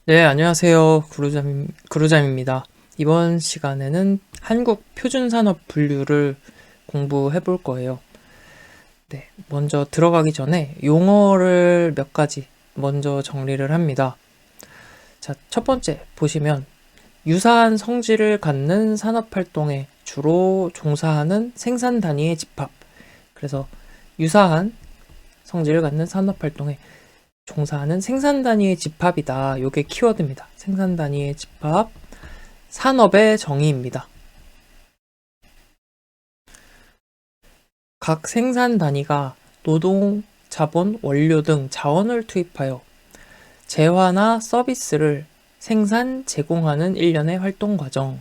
네, 안녕하세요. 구루잠입니다. 이번 시간에는 한국 표준산업 분류를 공부해 볼 거예요. 네, 먼저 들어가기 전에 용어를 몇 가지 먼저 정리를 합니다. 자, 첫 번째 보시면 유사한 성질을 갖는 산업활동에 주로 종사하는 생산 단위의 집합. 그래서 유사한 성질을 갖는 산업활동에 종사하는 생산 단위의 집합이다. 요게 키워드입니다. 생산 단위의 집합, 산업의 정의입니다. 각 생산 단위가 노동, 자본, 원료 등 자원을 투입하여 재화나 서비스를 생산, 제공하는 일련의 활동 과정.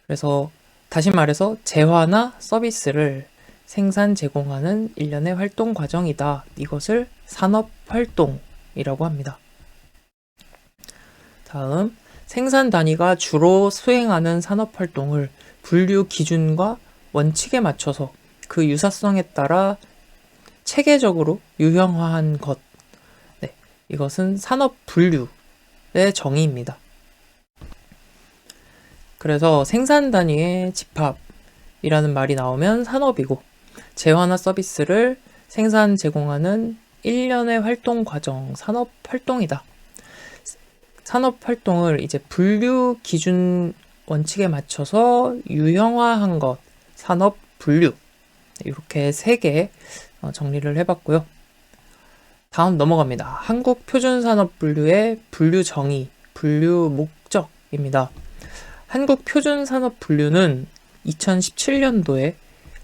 그래서 다시 말해서 재화나 서비스를 생산, 제공하는 일련의 활동 과정이다. 이것을 산업활동이라고 합니다. 다음, 생산 단위가 주로 수행하는 산업활동을 분류 기준과 원칙에 맞춰서 그 유사성에 따라 체계적으로 유형화한 것. 네, 이것은 산업분류의 정의입니다. 그래서 생산 단위의 집합이라는 말이 나오면 산업이고, 재화나 서비스를 생산, 제공하는 일련의 활동 과정, 산업 활동이다. 산업 활동을 이제 분류 기준 원칙에 맞춰서 유형화한 것, 산업 분류. 이렇게 세 개 정리를 해봤고요. 다음 넘어갑니다. 한국 표준산업 분류의 분류 정의, 분류 목적입니다. 한국 표준산업 분류는 2017년도에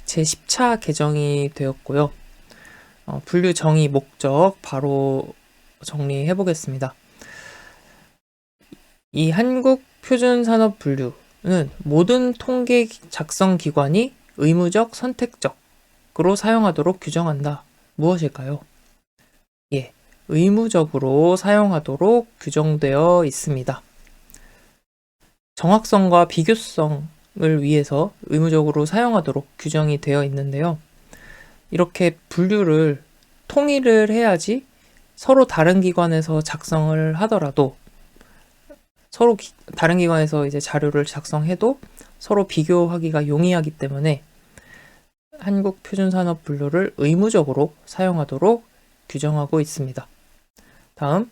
제10차 개정이 되었고요. 분류 정의 목적 바로 정리해 보겠습니다. 이 한국 표준산업 분류는 모든 통계 작성 기관이 의무적 선택적으로 사용하도록 규정한다. 무엇일까요? 예, 의무적으로 사용하도록 규정되어 있습니다. 정확성과 비교성을 위해서 의무적으로 사용하도록 규정이 되어 있는데요. 이렇게 분류를 통일을 해야지 서로 다른 기관에서 작성을 하더라도 서로 다른 기관에서 이제 자료를 작성해도 서로 비교하기가 용이하기 때문에 한국 표준산업 분류를 의무적으로 사용하도록 규정하고 있습니다. 다음,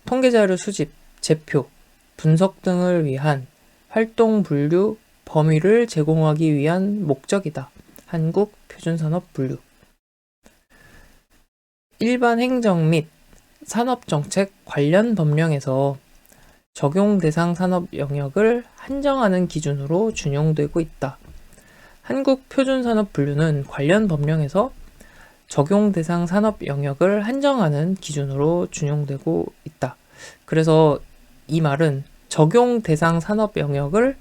통계자료 수집, 제표, 분석 등을 위한 활동 분류 범위를 제공하기 위한 목적이다. 한국 표준산업 분류. 일반 행정 및 산업정책 관련 법령에서 적용 대상 산업 영역을 한정하는 기준으로 준용되고 있다. 한국 표준산업 분류는 관련 법령에서 적용 대상 산업 영역을 한정하는 기준으로 준용되고 있다. 그래서 이 말은 적용 대상 산업 영역을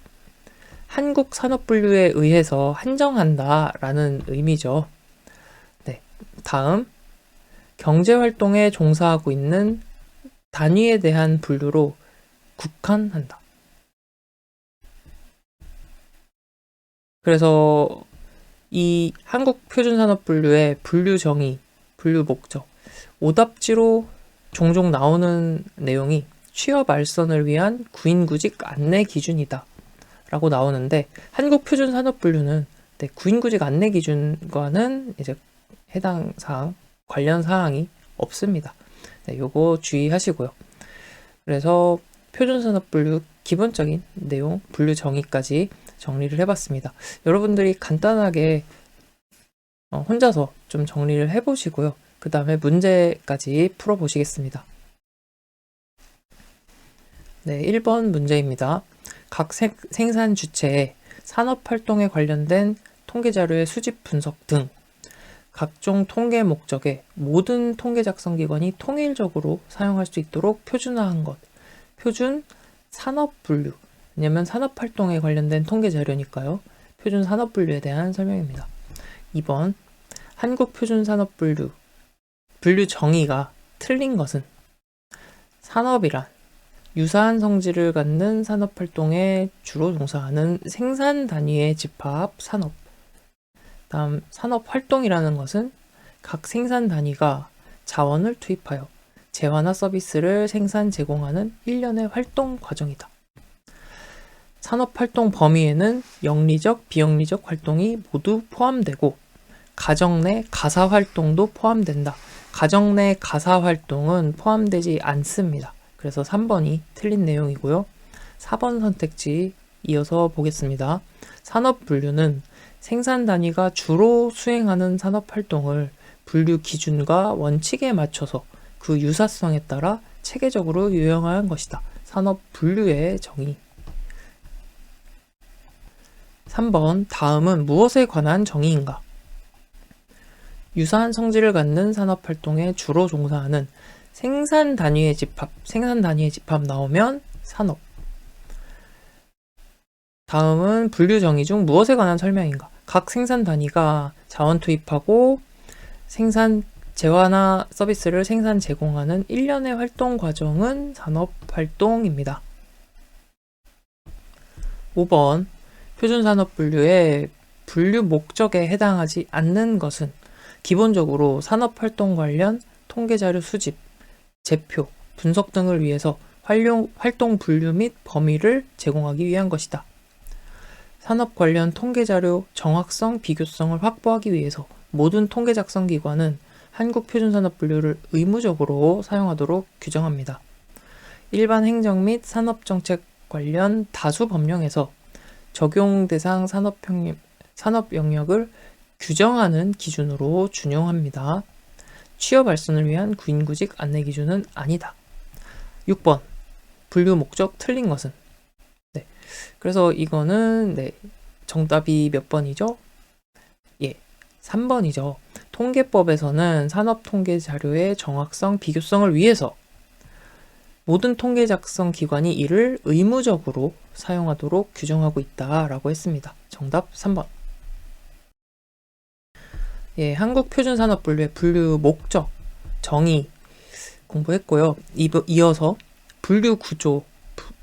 한국 산업 분류에 의해서 한정한다라는 의미죠. 네, 다음 경제활동에 종사하고 있는 단위에 대한 분류로 국한한다. 그래서 이 한국 표준산업분류의 분류 정의, 분류 목적, 오답지로 종종 나오는 내용이 취업 알선을 위한 구인구직 안내 기준이다 라고 나오는데 한국 표준산업분류는 구인구직 안내 기준과는 이제 해당 사항, 관련 사항이 없습니다. 요거 주의하시고요. 그래서 표준산업분류 기본적인 내용, 분류 정의까지 정리를 해봤습니다. 여러분들이 간단하게 혼자서 좀 정리를 해보시고요. 그 다음에 문제까지 풀어보시겠습니다. 네, 1번 문제입니다. 각 생산 주체의 산업활동에 관련된 통계자료의 수집 분석 등 각종 통계 목적에 모든 통계 작성 기관이 통일적으로 사용할 수 있도록 표준화한 것. 표준 산업 분류. 왜냐면 산업 활동에 관련된 통계 자료니까요. 표준 산업 분류에 대한 설명입니다. 2번 한국 표준 산업 분류. 분류 정의가 틀린 것은 산업이란 유사한 성질을 갖는 산업 활동에 주로 종사하는 생산 단위의 집합 산업. 다음 산업 활동이라는 것은 각 생산 단위가 자원을 투입하여 재화나 서비스를 생산 제공하는 일련의 활동 과정이다. 산업활동 범위에는 영리적, 비영리적 활동이 모두 포함되고 가정 내 가사활동도 포함된다. 가정 내 가사활동은 포함되지 않습니다. 그래서 3번이 틀린 내용이고요. 4번 선택지 이어서 보겠습니다. 산업분류는 생산 단위가 주로 수행하는 산업활동을 분류 기준과 원칙에 맞춰서 그 유사성에 따라 체계적으로 유형화한 것이다. 산업분류의 정의. 3번 다음은 무엇에 관한 정의인가? 유사한 성질을 갖는 산업활동에 주로 종사하는 생산 단위의 집합 나오면 산업. 다음은 분류 정의 중 무엇에 관한 설명인가? 각 생산 단위가 자원 투입하고 재화나 서비스를 생산 제공하는 일련의 활동 과정은 산업활동입니다. 5번 표준산업분류의 분류 목적에 해당하지 않는 것은 기본적으로 산업활동 관련 통계자료 수집, 제표, 분석 등을 위해서 활동 분류 및 범위를 제공하기 위한 것이다. 산업 관련 통계자료 정확성, 비교성을 확보하기 위해서 모든 통계 작성 기관은 한국표준산업분류를 의무적으로 사용하도록 규정합니다. 일반 행정 및 산업정책 관련 다수 법령에서 적용 대상 산업 영역을 규정하는 기준으로 준용합니다. 취업 발전을 위한 구인구직 안내 기준은 아니다. 6번 분류 목적 틀린 것은? 네. 그래서 이거는 정답이 몇 번이죠? 3번이죠. 통계법에서는 산업 통계 자료의 정확성, 비교성을 위해서 모든 통계 작성 기관이 이를 의무적으로 사용하도록 규정하고 있다라고 했습니다. 정답 3번. 한국표준산업분류의 분류 목적, 정의 공부했고요. 이어서 분류 구조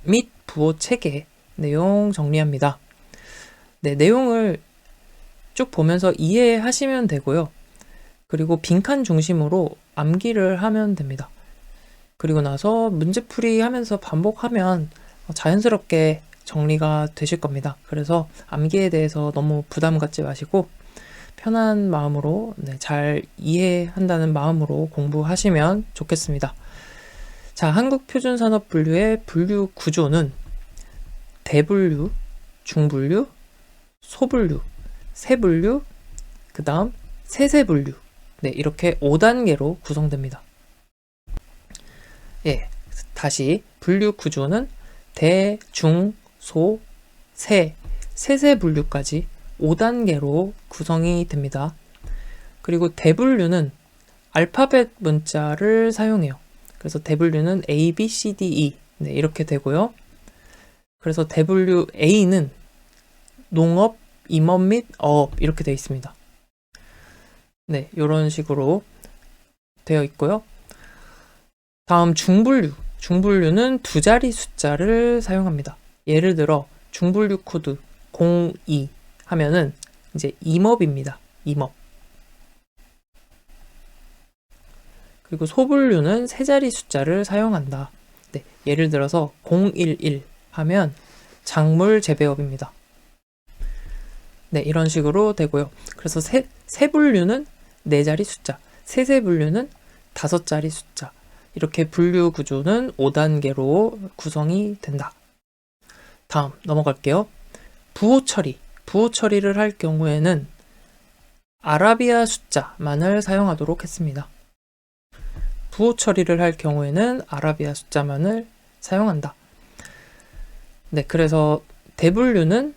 및 부호 체계 내용 정리합니다. 내용을 쭉 보면서 이해하시면 되고요. 그리고 빈칸 중심으로 암기를 하면 됩니다. 그리고 나서 문제풀이 하면서 반복하면 자연스럽게 정리가 되실 겁니다. 그래서 암기에 대해서 너무 부담 갖지 마시고 편한 마음으로 잘 이해한다는 마음으로 공부하시면 좋겠습니다. 자, 한국표준산업분류의 분류 구조는 대분류, 중분류, 소분류, 세분류, 그 다음 세세분류 이렇게 5단계로 구성됩니다. 다시 분류 구조는 대, 중, 소, 세세분류까지 5단계로 구성이 됩니다. 그리고 대분류는 알파벳 문자를 사용해요. 그래서 대분류는 A, B, C, D, E 이렇게 되고요. 그래서 대분류 A는 농업, 임업 및 어업 이렇게 되어 있습니다. 이런 식으로 되어 있고요. 다음 중분류. 중분류는 두 자리 숫자를 사용합니다. 예를 들어 중분류 코드 02 하면은 이제 임업입니다. 임업. 그리고 소분류는 세 자리 숫자를 사용한다. 예를 들어서 011 하면 작물 재배업입니다. 이런 식으로 되고요. 그래서 세분류는 네 자리 숫자, 세세분류는 5자리 숫자. 이렇게 분류 구조는 5단계로 구성이 된다. 다음 넘어갈게요. 부호 처리. 부호 처리를 할 경우에는 아라비아 숫자만을 사용하도록 했습니다. 부호 처리를 할 경우에는 아라비아 숫자만을 사용한다. 그래서 대분류는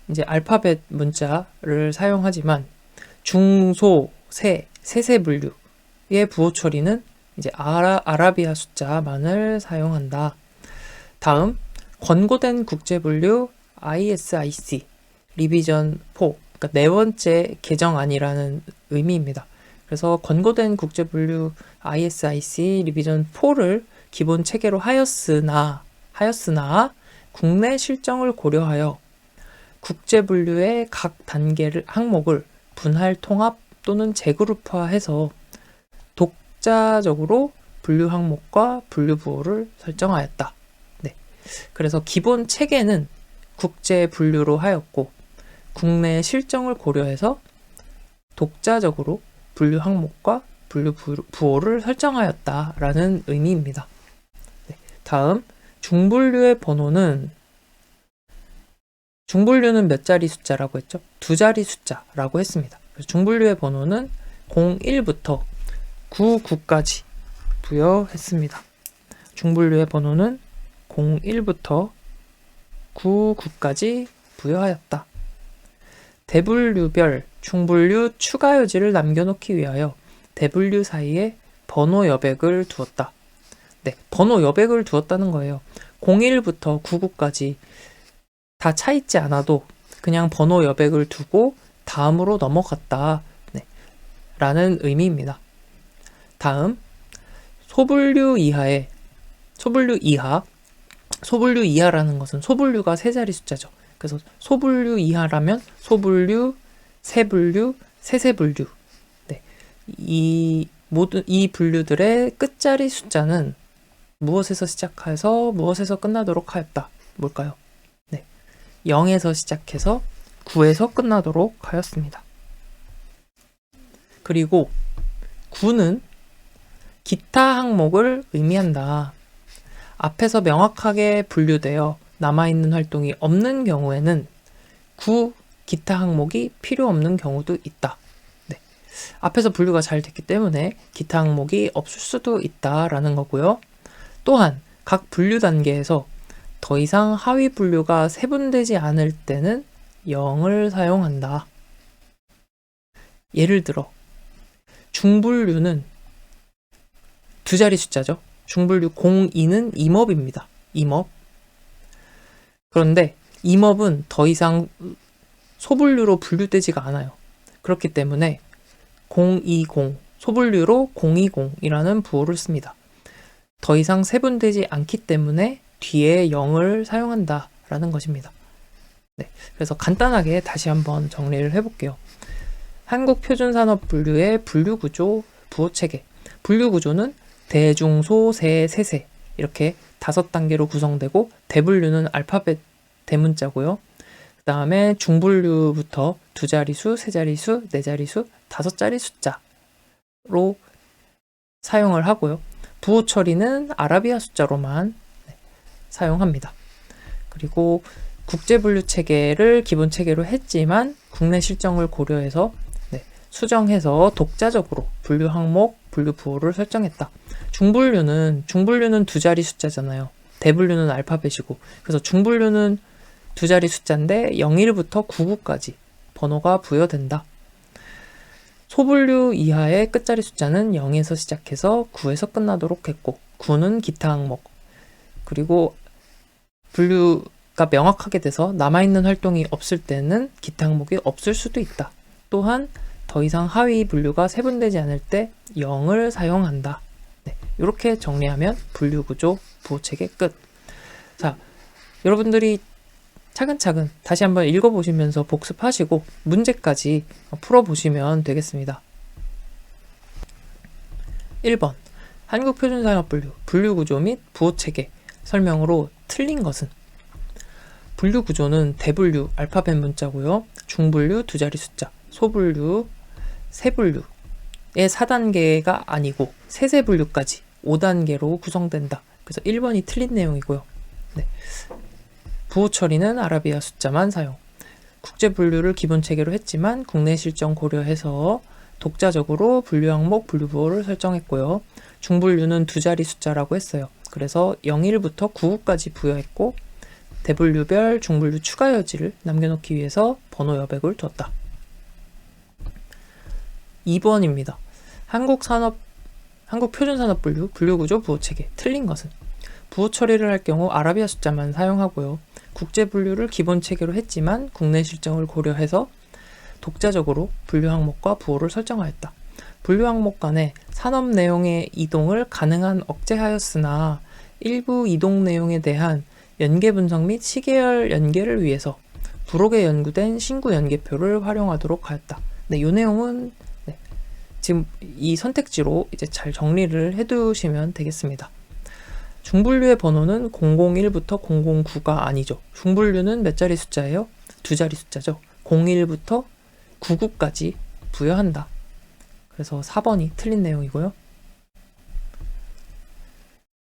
이제 알파벳 문자를 사용하지만 중소, 세세분류의 부호 처리는 이제 아라비아 숫자만을 사용한다. 다음 권고된 국제분류 ISIC 리비전 4, 그러니까 네 번째 개정안이라는 의미입니다. 그래서 권고된 국제분류 ISIC 리비전 4를 기본 체계로 하였으나 국내 실정을 고려하여 국제분류의 각 항목을 분할 통합 또는 재그룹화해서 독자적으로 분류 항목과 분류 부호를 설정하였다. 네. 그래서 기본 체계는 국제 분류로 하였고 국내 실정을 고려해서 독자적으로 분류 항목과 분류 부호를 설정하였다라는 의미입니다. 네. 다음 중분류의 번호는 중분류는 몇 자리 숫자라고 했죠? 두 자리 숫자라고 했습니다. 그래서 중분류의 번호는 01부터 99까지 부여했습니다. 중분류의 번호는 01부터 99까지 부여하였다. 대분류별 중분류 추가 여지를 남겨놓기 위하여 대분류 사이에 번호 여백을 두었다. 네, 번호 여백을 두었다는 거예요. 01부터 99까지 다 차있지 않아도 그냥 번호 여백을 두고 다음으로 넘어갔다. 네, 라는 의미입니다. 다음 소분류 이하라는 것은 소분류가 세 자리 숫자죠. 그래서 소분류 이하라면 소분류, 세분류, 세세분류. 네, 이 분류들의 끝자리 숫자는 무엇에서 시작해서 무엇에서 끝나도록 하였다. 뭘까요? 네, 0에서 시작해서 9에서 끝나도록 하였습니다. 그리고 9는 기타 항목을 의미한다. 앞에서 명확하게 분류되어 남아있는 활동이 없는 경우에는 9 기타 항목이 필요 없는 경우도 있다. 네. 앞에서 분류가 잘 됐기 때문에 기타 항목이 없을 수도 있다라는 거고요. 또한 각 분류 단계에서 더 이상 하위 분류가 세분되지 않을 때는 0을 사용한다. 예를 들어 중분류는 두 자리 숫자죠. 중분류 02는 임업입니다. 임업. 그런데 임업은 더 이상 소분류로 분류되지가 않아요. 그렇기 때문에 020, 소분류로 020이라는 부호를 씁니다. 더 이상 세분되지 않기 때문에 뒤에 0을 사용한다라는 것입니다. 네, 그래서 간단하게 다시 한번 정리를 해볼게요. 한국표준산업분류의 분류구조, 부호체계. 분류구조는 대중소, 세, 세세 이렇게 5단계로 구성되고 대분류는 알파벳 대문자고요. 그 다음에 중분류부터 두 자리수, 세 자리수, 네 자리수, 5자리 숫자로 사용을 하고요. 부호 처리는 아라비아 숫자로만 사용합니다. 그리고 국제분류 체계를 기본 체계로 했지만 국내 실정을 고려해서 수정해서 독자적으로 분류 항목, 분류 부호를 설정했다. 중분류는 두 자리 숫자잖아요. 대분류는 알파벳이고, 그래서 중분류는 두 자리 숫자인데 01부터 99까지 번호가 부여된다. 소분류 이하의 끝자리 숫자는 0에서 시작해서 9에서 끝나도록 했고, 9는 기타 항목. 그리고 분류가 명확하게 돼서 남아있는 활동이 없을 때는 기타 항목이 없을 수도 있다. 또한 더 이상 하위 분류가 세분되지 않을 때 0을 사용한다. 네, 이렇게 정리하면 분류구조, 부호체계 끝. 자, 여러분들이 차근차근 다시 한번 읽어보시면서 복습하시고 문제까지 풀어보시면 되겠습니다. 1번 한국표준산업분류, 분류구조 및 부호체계 설명으로 틀린 것은 분류구조는 대분류, 알파벳 문자고요. 중분류, 두 자리 숫자, 소분류, 세분류의 4단계가 아니고 세세분류까지 5단계로 구성된다. 그래서 1번이 틀린 내용이고요. 네. 부호 처리는 아라비아 숫자만 사용. 국제 분류를 기본 체계로 했지만 국내 실정 고려해서 독자적으로 분류 항목, 분류 부호를 설정했고요. 중분류는 두 자리 숫자라고 했어요. 그래서 01부터 99까지 부여했고 대분류별 중분류 추가 여지를 남겨놓기 위해서 번호 여백을 두었다. 2번입니다. 한국표준산업분류, 분류구조, 부호체계. 틀린 것은 부호 처리를 할 경우 아라비아 숫자만 사용하고요. 국제 분류를 기본 체계로 했지만 국내 실정을 고려해서 독자적으로 분류 항목과 부호를 설정하였다. 분류 항목 간의 산업 내용의 이동을 가능한 억제하였으나 일부 이동 내용에 대한 연계 분석 및 시계열 연계를 위해서 부록에 연구된 신구 연계표를 활용하도록 하였다. 네, 이 내용은 지금 이 선택지로 이제 잘 정리를 해두시면 되겠습니다. 중분류의 번호는 001부터 009가 아니죠. 중분류는 몇 자리 숫자예요? 두 자리 숫자죠. 01부터 99까지 부여한다. 그래서 4번이 틀린 내용이고요.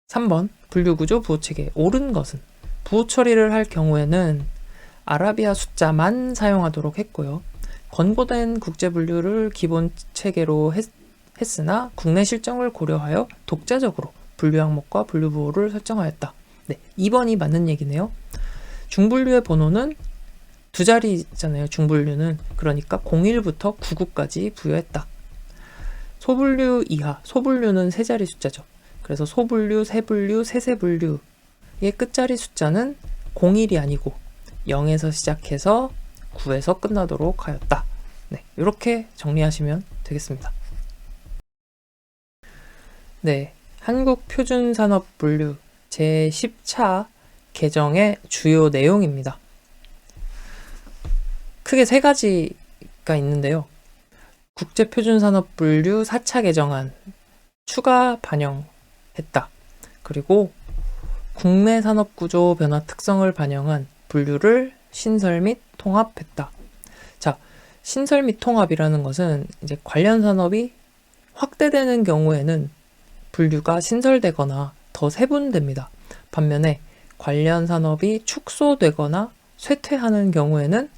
3번 분류구조 부호체계 옳은 것은 부호 처리를 할 경우에는 아라비아 숫자만 사용하도록 했고요. 권고된 국제분류를 기본 체계로 했으나 국내 실정을 고려하여 독자적으로 분류 항목과 분류 부호를 설정하였다. 네, 2번이 맞는 얘기네요. 중분류의 번호는 두 자리잖아요. 중분류는 그러니까 01부터 99까지 부여했다. 소분류 이하, 소분류는 세 자리 숫자죠. 그래서 소분류, 세분류, 세세분류의 끝자리 숫자는 01이 아니고 0에서 시작해서 9에서 끝나도록 하였다. 네, 이렇게 정리하시면 되겠습니다. 네, 한국표준산업분류 제10차 개정의 주요 내용입니다. 크게 세 가지가 있는데요. 국제표준산업분류 4차 개정안 추가 반영했다. 그리고 국내 산업구조 변화 특성을 반영한 분류를 신설 및 통합했다. 자, 신설 및 통합이라는 것은 이제 관련 산업이 확대되는 경우에는 분류가 신설되거나 더 세분됩니다. 반면에 관련 산업이 축소되거나 쇠퇴하는 경우에는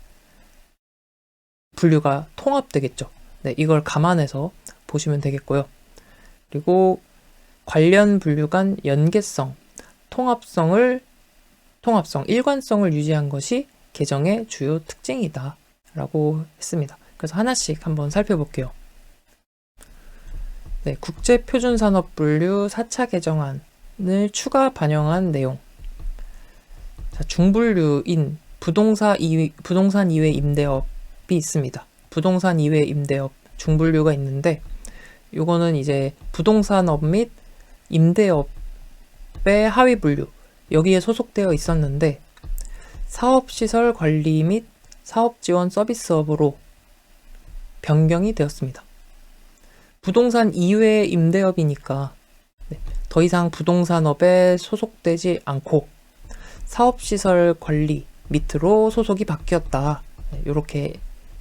분류가 통합되겠죠. 네, 이걸 감안해서 보시면 되겠고요. 그리고 관련 분류 간 연계성, 통합성, 일관성을 유지한 것이 개정의 주요 특징이다 라고 했습니다. 그래서 하나씩 한번 살펴볼게요. 네, 국제표준산업분류 4차 개정안을 추가 반영한 내용. 자, 중분류인 부동산 이외 임대업이 있습니다. 부동산 이외 임대업 중분류가 있는데 요거는 이제 부동산업 및 임대업의 하위 분류 여기에 소속되어 있었는데 사업시설 관리 및 사업지원 서비스업으로 변경이 되었습니다. 부동산 이외의 임대업이니까 더 이상 부동산업에 소속되지 않고 사업시설 관리 밑으로 소속이 바뀌었다. 이렇게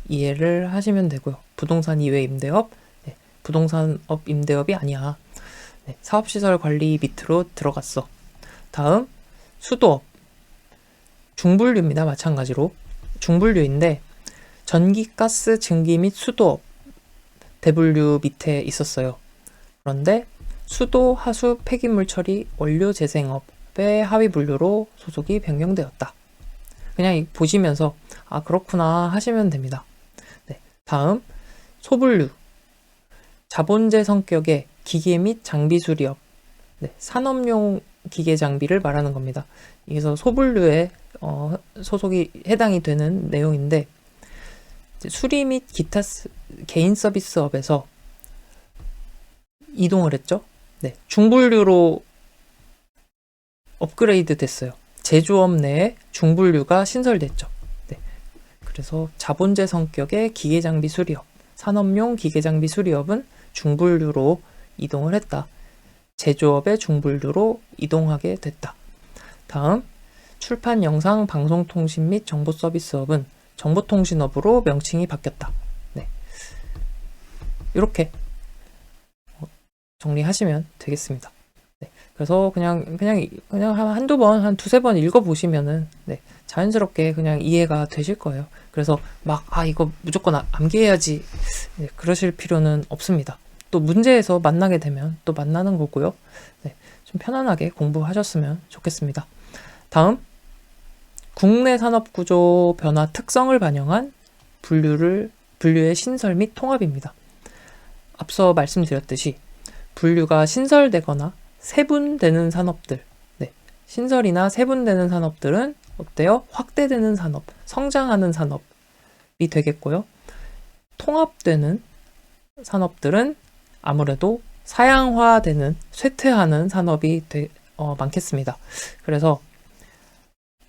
이해를 하시면 되고요. 부동산 이외 임대업, 부동산업 임대업이 아니야. 사업시설 관리 밑으로 들어갔어. 다음 수도업 중분류입니다. 마찬가지로 중분류인데 전기, 가스, 증기 및 수도업 대분류 밑에 있었어요. 그런데 수도, 하수, 폐기물 처리, 원료 재생업의 하위 분류로 소속이 변경되었다. 그냥 보시면서 아 그렇구나 하시면 됩니다. 네, 다음 소분류 자본재 성격의 기계 및 장비 수리업 산업용 기계 장비를 말하는 겁니다. 그래서 소분류에 소속이 해당이 되는 내용인데 수리 및 기타 개인 서비스업에서 이동을 했죠. 네, 중분류로 업그레이드 됐어요. 제조업 내에 중분류가 신설됐죠. 네, 그래서 자본재 성격의 기계장비 수리업, 산업용 기계장비 수리업은 중분류로 이동을 했다. 제조업의 중분류로 이동하게 됐다. 다음 출판, 영상, 방송통신 및 정보서비스업은 정보통신업으로 명칭이 바뀌었다. 네, 이렇게 정리하시면 되겠습니다. 네, 그래서 그냥 한두 번, 한 두세 번 읽어보시면은 자연스럽게 그냥 이해가 되실 거예요. 그래서 막 이거 무조건 암기해야지 그러실 필요는 없습니다. 또 문제에서 만나게 되면 또 만나는 거고요. 좀 편안하게 공부하셨으면 좋겠습니다. 다음 국내 산업구조 변화 특성을 반영한 분류의 신설 및 통합입니다. 앞서 말씀드렸듯이 분류가 신설되거나 세분되는 산업들, 신설이나 세분되는 산업들은 어때요? 확대되는 산업, 성장하는 산업이 되겠고요. 통합되는 산업들은 아무래도 사양화되는, 쇠퇴하는 산업이 많겠습니다. 그래서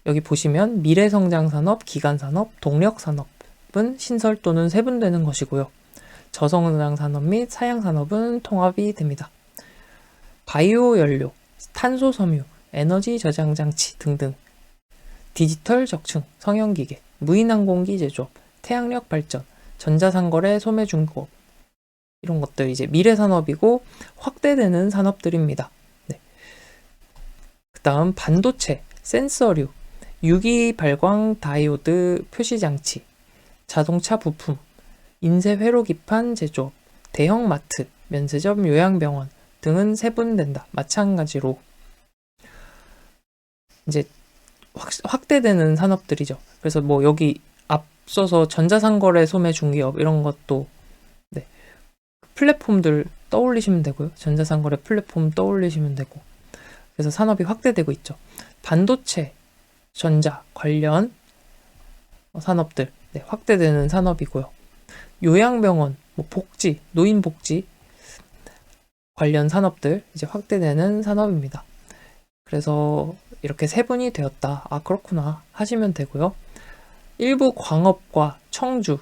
여기 보시면 미래성장산업, 기간산업, 동력산업은 신설 또는 세분되는 것이고요. 저성장 산업 및 사양 산업은 통합이 됩니다. 바이오 연료, 탄소 섬유, 에너지 저장 장치 등등, 디지털 적층, 성형기계, 무인항공기 제조업, 태양력 발전, 전자상거래, 소매 중공업, 이런 것들 이제 미래 산업이고 확대되는 산업들입니다. 네. 그다음 반도체, 센서류, 유기 발광 다이오드 표시 장치, 자동차 부품, 인쇄 회로 기판 제조업, 대형 마트, 면세점, 요양병원 등은 세분된다. 마찬가지로 이제 확대되는 산업들이죠. 그래서 뭐 여기 앞서서 전자상거래, 소매 중개업 이런 것도 네, 플랫폼들 떠올리시면 되고요. 전자상거래 플랫폼 떠올리시면 되고, 그래서 산업이 확대되고 있죠. 반도체, 전자 관련 산업들 네, 확대되는 산업이고요. 요양병원, 뭐 복지, 노인복지 관련 산업들 이제 확대되는 산업입니다. 그래서 이렇게 세분이 되었다. 아, 그렇구나 하시면 되고요. 일부 광업과 청주,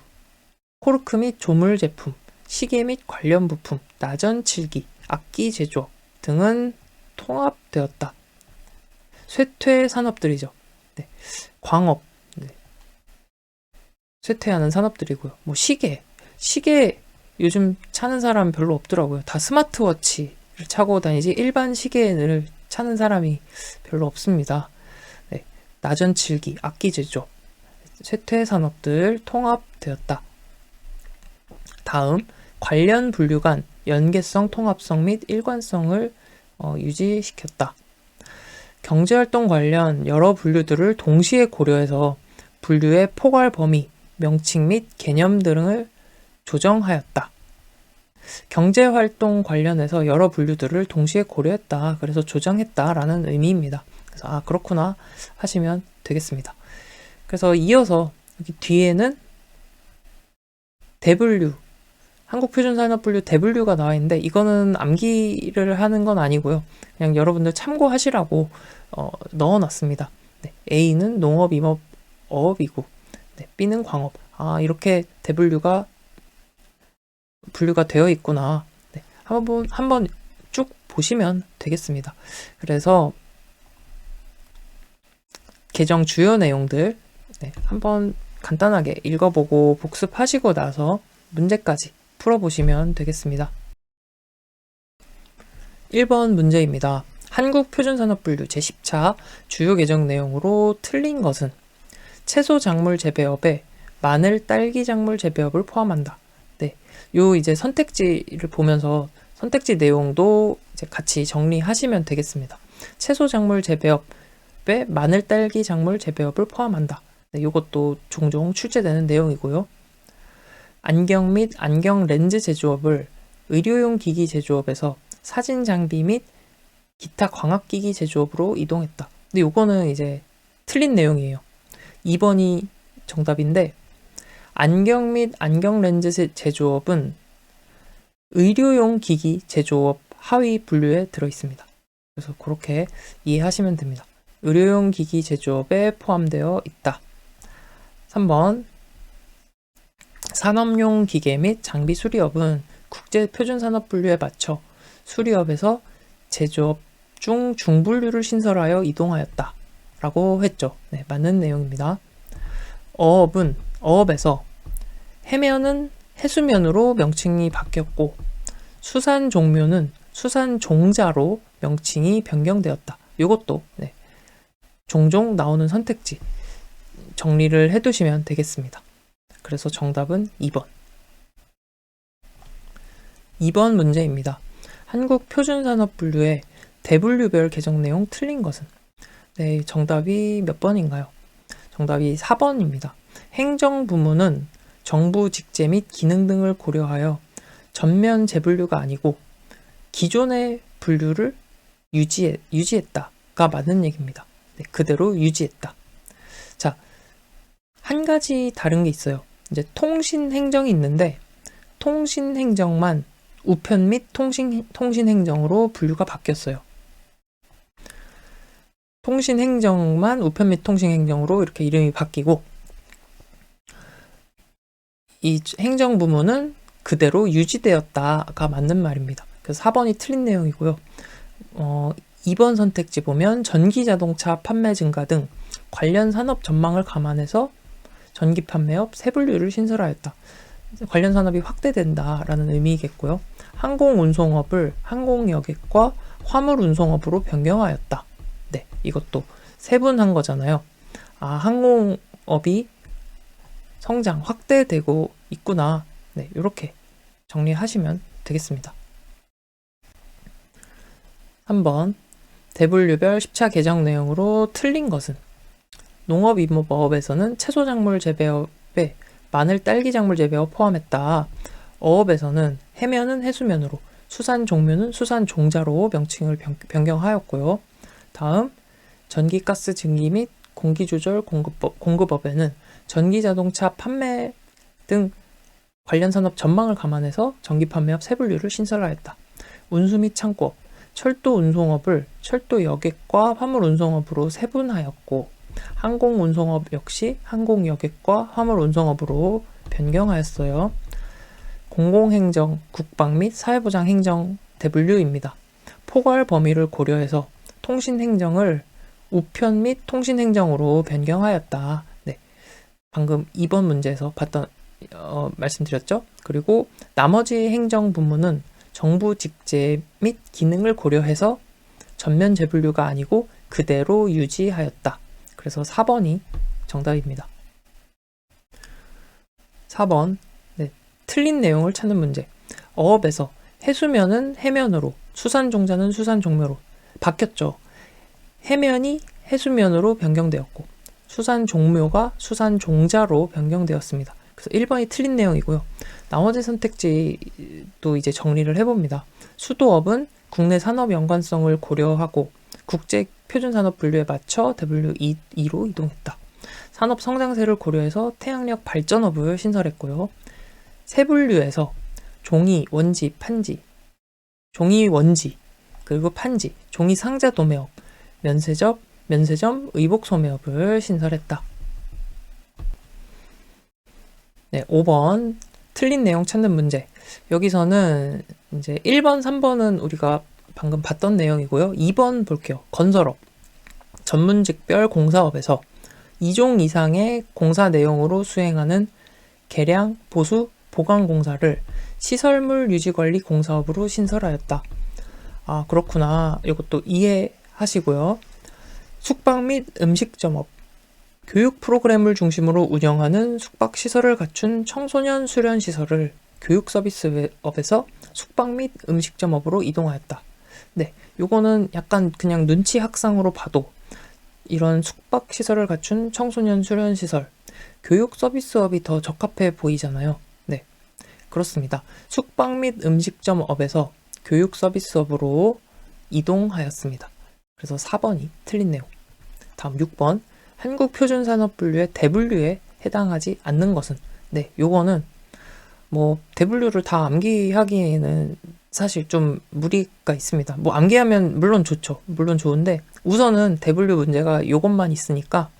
코르크 및 조물 제품, 시계 및 관련 부품, 나전 칠기, 악기 제조업 등은 통합되었다. 쇠퇴 산업들이죠. 네. 광업, 네. 쇠퇴하는 산업들이고요. 뭐 시계 요즘 차는 사람 별로 없더라고요. 다 스마트워치를 차고 다니지 일반 시계를 차는 사람이 별로 없습니다. 네. 나전칠기, 악기 제조, 쇠퇴 산업들 통합되었다. 다음, 관련 분류 간 연계성, 통합성 및 일관성을 유지시켰다. 경제활동 관련 여러 분류들을 동시에 고려해서 분류의 포괄 범위, 명칭 및 개념 등을 조정하였다. 경제활동 관련해서 여러 분류들을 동시에 고려했다. 그래서 조정했다라는 의미입니다. 그래서 아, 그렇구나 하시면 되겠습니다. 그래서 이어서 여기 뒤에는 대분류, 한국표준산업분류 대분류가 나와 있는데 이거는 암기를 하는 건 아니고요. 그냥 여러분들 참고하시라고 넣어놨습니다. 네, A는 농업, 임업, 어업이고 네, B는 광업. 아, 이렇게 대분류가 분류가 되어 있구나. 네, 한번 쭉 보시면 되겠습니다. 그래서 개정 주요 내용들 네, 한번 간단하게 읽어보고 복습하시고 나서 문제까지 풀어보시면 되겠습니다. 1번 문제입니다. 한국표준산업분류 제10차 주요 개정 내용으로 틀린 것은 채소 작물 재배업에 마늘, 딸기 작물 재배업을 포함한다. 네, 요 이제 선택지를 보면서 선택지 내용도 이제 같이 정리하시면 되겠습니다. 채소 작물 재배업에 마늘, 딸기 작물 재배업을 포함한다. 네, 요것도 종종 출제되는 내용이고요. 안경 및 안경 렌즈 제조업을 의료용 기기 제조업에서 사진 장비 및 기타 광학기기 제조업으로 이동했다. 근데 요거는 이제 틀린 내용이에요. 2번이 정답인데 안경 및 안경 렌즈 제조업은 의료용 기기 제조업 하위 분류에 들어있습니다. 그래서 그렇게 이해하시면 됩니다. 의료용 기기 제조업에 포함되어 있다. 3번 산업용 기계 및 장비 수리업은 국제표준산업분류에 맞춰 수리업에서 제조업 중 중분류를 신설하여 이동하였다. 라고 했죠. 네, 맞는 내용입니다. 어업에서 해면은 해수면으로 명칭이 바뀌었고 수산 종묘는 수산 종자로 명칭이 변경되었다. 이것도 네, 종종 나오는 선택지 정리를 해두시면 되겠습니다. 그래서 정답은 2번. 2번 문제입니다. 한국표준산업분류의 대분류별 개정 내용 틀린 것은? 네, 정답이 몇 번인가요? 정답이 4번입니다. 행정부문은 정부 직제 및 기능 등을 고려하여 전면 재분류가 아니고 기존의 분류를 유지했다가 맞는 얘기입니다. 네, 그대로 유지했다. 자, 한 가지 다른 게 있어요. 이제 통신행정이 있는데 통신행정만 우편 및 통신행정으로 분류가 바뀌었어요. 통신행정만 우편 및 통신행정으로 이렇게 이름이 바뀌고 이 행정부문은 그대로 유지되었다가 맞는 말입니다. 그래서 4번이 틀린 내용이고요. 2번 선택지 보면 전기자동차 판매 증가 등 관련 산업 전망을 감안해서 전기 판매업 세 분류를 신설하였다. 관련 산업이 확대된다라는 의미겠고요. 항공운송업을 항공여객과 화물운송업으로 변경하였다. 네, 이것도 세분한 거잖아요. 항공업이 성장, 확대되고 있구나. 네, 이렇게 정리하시면 되겠습니다. 3번 대분류별 10차 개정 내용으로 틀린 것은 농업임업어업에서는 채소작물 재배업에 마늘, 딸기 작물 재배업 포함했다. 어업에서는 해면은 해수면으로, 수산 종묘는 수산 종자로 명칭을 변경하였고요. 다음 전기가스 증기 및 공기조절 공급업에는 전기자동차 판매 등 관련 산업 전망을 감안해서 전기판매업 세 분류를 신설하였다. 운수 및 창고업, 철도 운송업을 철도 여객과 화물 운송업으로 세분하였고 항공 운송업 역시 항공 여객과 화물 운송업으로 변경하였어요. 공공행정, 국방 및 사회보장 행정 대분류입니다. 포괄 범위를 고려해서 통신행정을 우편 및 통신행정으로 변경하였다. 네, 방금 2번 문제에서 봤던 말씀드렸죠. 그리고 나머지 행정 부문은 정부 직제 및 기능을 고려해서 전면 재분류가 아니고 그대로 유지하였다. 그래서 4번이 정답입니다. 4번 네, 틀린 내용을 찾는 문제. 어업에서 해수면은 해면으로, 수산종자는 수산종묘로 바뀌었죠. 해면이 해수면으로 변경되었고 수산종묘가 수산종자로 변경되었습니다. 그래서 1번이 틀린 내용이고요. 나머지 선택지도 이제 정리를 해봅니다. 수도업은 국내 산업 연관성을 고려하고 국제 표준산업 분류에 맞춰 WE2로 이동했다. 산업 성장세를 고려해서 태양력 발전업을 신설했고요. 세 분류에서 종이, 원지, 판지, 종이 원지, 그리고 판지, 종이 상자 도매업, 면세점, 의복 소매업을 신설했다. 네, 5번 틀린 내용 찾는 문제. 여기서는 이제 1번, 3번은 우리가 방금 봤던 내용이고요. 2번 볼게요. 건설업, 전문직별 공사업에서 2종 이상의 공사 내용으로 수행하는 개량, 보수, 보강 공사를 시설물 유지관리 공사업으로 신설하였다. 그렇구나. 이것도 이해하시고요. 숙박 및 음식점업, 교육 프로그램을 중심으로 운영하는 숙박시설을 갖춘 청소년 수련시설을 교육서비스업에서 숙박 및 음식점업으로 이동하였다. 네, 요거는 약간 그냥 눈치 학상으로 봐도 이런 숙박시설을 갖춘 청소년 수련시설, 교육서비스업이 더 적합해 보이잖아요. 네, 그렇습니다. 숙박 및 음식점업에서 교육서비스업으로 이동하였습니다. 그래서 4번이 틀린 내용. 다음 6번 한국표준산업분류의 대분류에 해당하지 않는 것은 네, 요거는 뭐 대분류를 다 암기하기에는 사실 좀 무리가 있습니다. 뭐 암기하면 물론 좋죠. 물론 좋은데 우선은 대분류 문제가 요것만 있으니까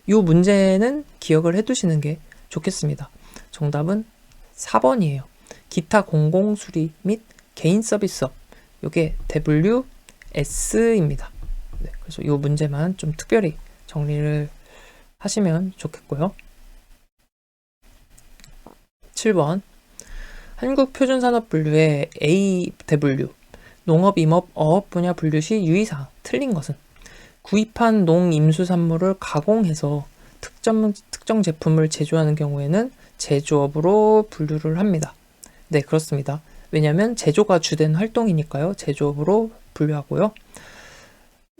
요 문제는 기억을 해두시는 게 좋겠습니다. 정답은 4번이에요. 기타 공공수리 및 개인 서비스업. 요게 대분류 S입니다. 네, 그래서 요 문제만 좀 특별히 정리를 하시면 좋겠고요. 7번 한국표준산업분류의 A 대분류 농업, 임업, 어업 분야 분류 시 유의사항 틀린 것은 구입한 농임수산물을 가공해서 특정 제품을 제조하는 경우에는 제조업으로 분류를 합니다. 네, 그렇습니다. 왜냐하면 제조가 주된 활동이니까요. 제조업으로 분류하고요.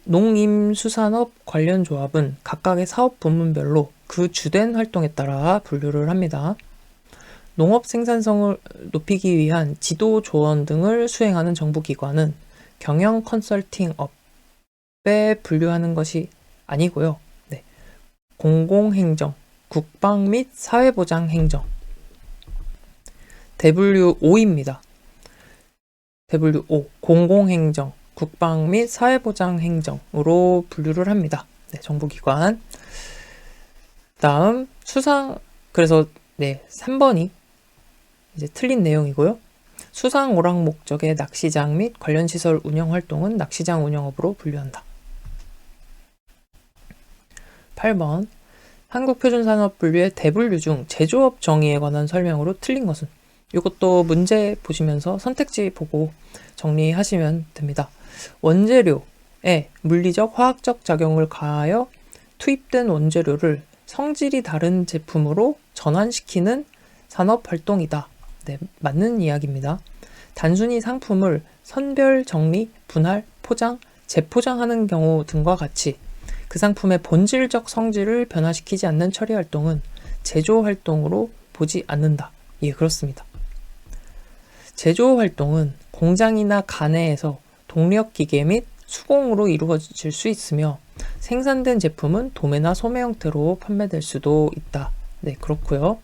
농임수산업 관련 조합은 각각의 사업 부문별로 그 주된 활동에 따라 분류를 합니다. 농업 생산성을 높이기 위한 지도 조언 등을 수행하는 정부기관은 경영 컨설팅 업에 분류하는 것이 아니고요. 네. 공공행정, 국방 및 사회보장 행정. 대분류 5입니다. 대분류 5. 공공행정, 국방 및 사회보장 행정으로 분류를 합니다. 네, 정부기관. 다음 그래서 네, 3번이 이제 틀린 내용이고요. 수상 오락 목적의 낚시장 및 관련 시설 운영 활동은 낚시장 운영업으로 분류한다. 8번 한국표준산업분류의 대분류 중 제조업 정의에 관한 설명으로 틀린 것은? 이것도 문제 보시면서 선택지 보고 정리하시면 됩니다. 원재료에 물리적, 화학적 작용을 가하여 투입된 원재료를 성질이 다른 제품으로 전환시키는 산업활동이다. 네, 맞는 이야기입니다. 단순히 상품을 선별, 정리, 분할, 포장, 재포장하는 경우 등과 같이 그 상품의 본질적 성질을 변화시키지 않는 처리 활동은 제조 활동으로 보지 않는다. 예, 그렇습니다. 제조 활동은 공장이나 가내에서 동력 기계 및 수공으로 이루어질 수 있으며 생산된 제품은 도매나 소매 형태로 판매될 수도 있다. 네, 그렇고요.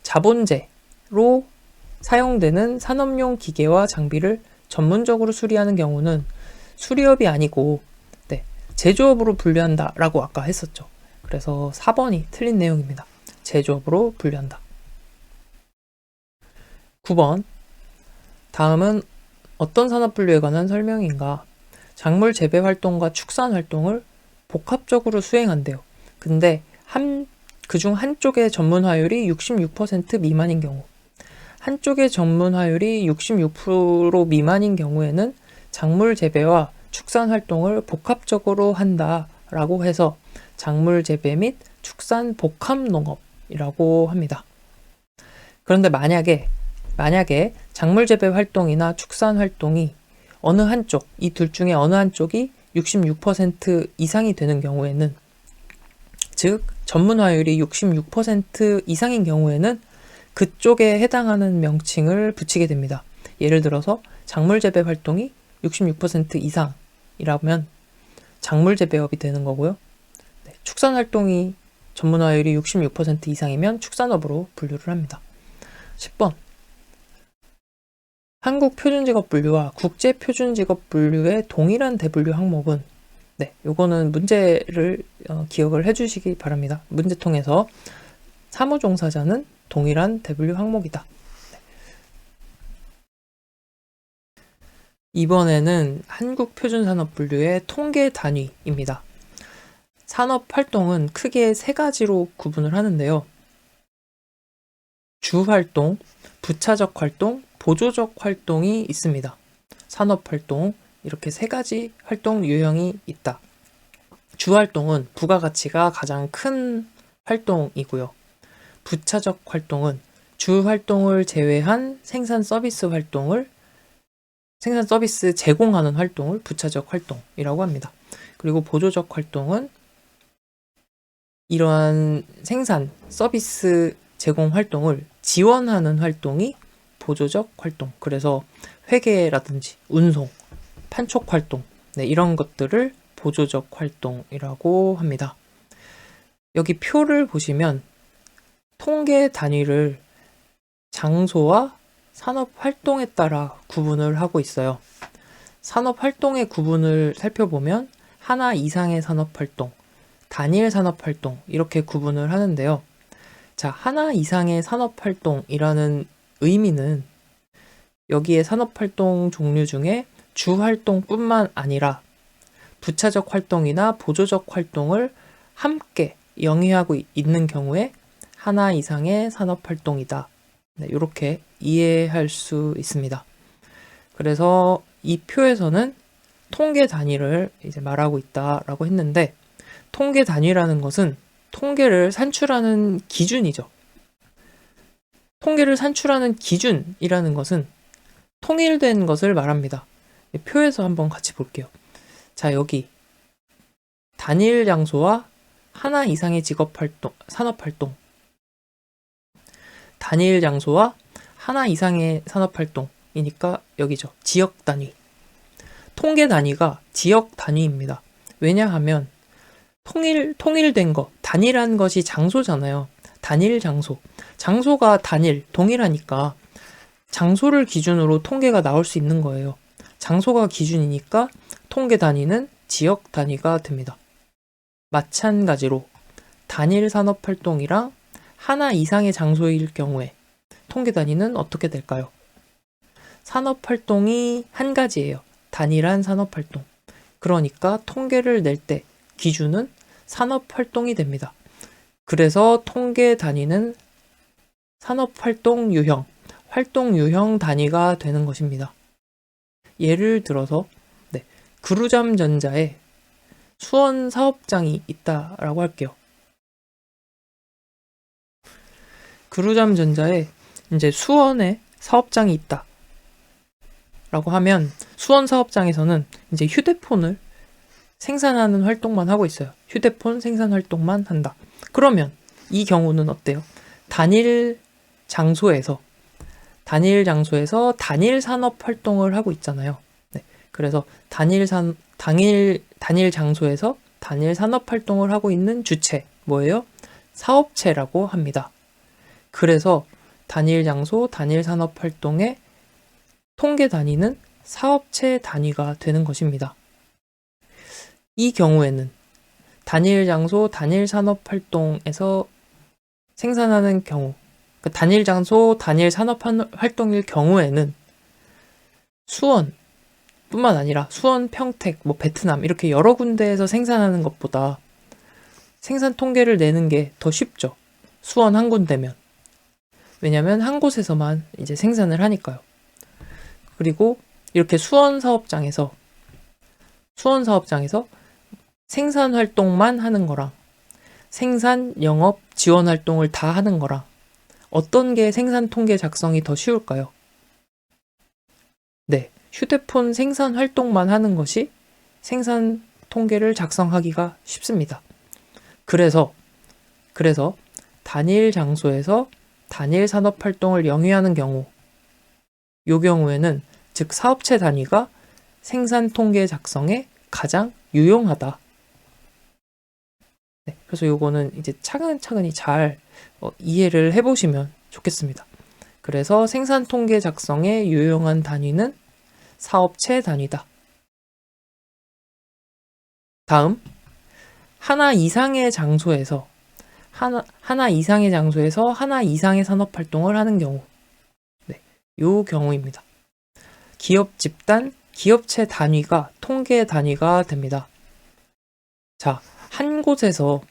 자본재로 사용되는 산업용 기계와 장비를 전문적으로 수리하는 경우는 수리업이 아니고 제조업으로 분류한다 라고 아까 했었죠. 그래서 4번이 틀린 내용입니다. 제조업으로 분류한다. 9번 다음은 어떤 산업 분류에 관한 설명인가? 작물 재배 활동과 축산 활동을 복합적으로 수행한대요. 근데 그중 한쪽의 전문화율이 66% 미만인 경우, 한쪽의 전문화율이 66% 미만인 경우에는 작물 재배와 축산 활동을 복합적으로 한다라고 해서 작물 재배 및 축산 복합 농업이라고 합니다. 그런데 만약에 작물 재배 활동이나 축산 활동이 어느 한쪽, 이 둘 중에 어느 한쪽이 66% 이상이 되는 경우에는, 즉 전문화율이 66% 이상인 경우에는 그쪽에 해당하는 명칭을 붙이게 됩니다. 예를 들어서 작물 재배 활동이 66% 이상이라면 작물 재배업이 되는 거고요. 축산 활동이 전문화율이 66% 이상이면 축산업으로 분류를 합니다. 10번 한국 표준직업 분류와 국제 표준직업 분류의 동일한 대분류 항목은? 요거는 문제를 기억을 해주시기 바랍니다. 문제통에서 사무종사자는 동일한 대분류 항목이다. 이번에는 한국표준산업분류의 통계 단위입니다. 산업활동은 크게 3가지로 구분을 하는데요. 주활동, 부차적 활동, 보조적 활동이 있습니다. 산업활동, 이렇게 3가지 활동 유형이 있다. 주활동은 부가가치가 가장 큰 활동이고요. 부차적 활동은 주활동을 제외한 생산 서비스 제공하는 활동을 부차적 활동이라고 합니다. 그리고 보조적 활동은 이러한 생산 서비스 제공 활동을 지원하는 활동이 보조적 활동. 그래서 회계라든지 운송, 판촉 활동, 이런 것들을 보조적 활동이라고 합니다. 여기 표를 보시면 통계 단위를 장소와 산업 활동에 따라 구분을 하고 있어요. 산업 활동의 구분을 살펴보면 하나 이상의 산업 활동, 단일 산업 활동 이렇게 구분을 하는데요. 자, 하나 이상의 산업 활동이라는 의미는 여기에 산업 활동 종류 중에 주 활동뿐만 아니라 부차적 활동이나 보조적 활동을 함께 영위하고 있는 경우에 하나 이상의 산업 활동이다. 이렇게 이해할 수 있습니다. 그래서 이 표에서는 통계 단위를 이제 말하고 있다라고 했는데, 통계 단위라는 것은 통계를 산출하는 기준이죠. 통계를 산출하는 기준이라는 것은 통일된 것을 말합니다. 표에서 한번 같이 볼게요. 자, 여기 단일 장소와 하나 이상의 직업활동, 산업활동, 단일 장소와 하나 이상의 산업활동이니까 여기죠. 지역 단위. 통계 단위가 지역 단위입니다. 왜냐하면 통일된 거, 단일한 것이 장소잖아요. 단일 장소. 장소가 단일, 동일하니까 장소를 기준으로 통계가 나올 수 있는 거예요. 장소가 기준이니까 통계 단위는 지역 단위가 됩니다. 마찬가지로 단일 산업 활동이랑 하나 이상의 장소일 경우에 통계 단위는 어떻게 될까요? 산업활동이 한 가지예요. 단일한 산업활동. 그러니까 통계를 낼 때 기준은 산업활동이 됩니다. 그래서 통계 단위는 산업활동 유형, 활동 유형 단위가 되는 것입니다. 예를 들어서 그루잠전자에 수원 사업장이 있다라고 할게요. 그루잠전자에 이제 수원에 사업장이 있다 라고 하면 수원 사업장에서는 이제 휴대폰을 생산하는 활동만 하고 있어요. 휴대폰 생산 활동만 한다. 그러면 이 경우는 어때요? 단일 장소에서 단일 산업 활동을 하고 있잖아요. 네. 그래서 단일 장소에서 단일 산업 활동을 하고 있는 주체 뭐예요? 사업체라고 합니다. 그래서 단일 장소, 단일 산업 활동의 통계 단위는 사업체 단위가 되는 것입니다. 이 경우에는 단일 장소, 단일 산업 활동에서 생산하는 경우, 단일 장소, 단일 산업 활동일 경우에는 수원뿐만 아니라 수원, 평택, 베트남 이렇게 여러 군데에서 생산하는 것보다 생산 통계를 내는 게 더 쉽죠. 수원 한 군데면. 왜냐면 한 곳에서만 이제 생산을 하니까요. 그리고 이렇게 수원 사업장에서 생산 활동만 하는 거랑 생산, 영업, 지원 활동을 다 하는 거랑 어떤 게 생산 통계 작성이 더 쉬울까요? 네, 휴대폰 생산 활동만 하는 것이 생산 통계를 작성하기가 쉽습니다. 그래서 단일 장소에서 단일 산업 활동을 영위하는 경우, 이 경우에는 즉 사업체 단위가 생산 통계 작성에 가장 유용하다. 네, 그래서 요거는 이제 차근차근히 잘 이해를 해보시면 좋겠습니다. 그래서 생산 통계 작성에 유용한 단위는 사업체 단위다. 다음, 하나 이상의 장소에서 하나 이상의 산업 활동을 하는 경우, 네, 요 경우입니다. 기업 집단, 기업체 단위가 통계 단위가 됩니다. 자, 한 곳에서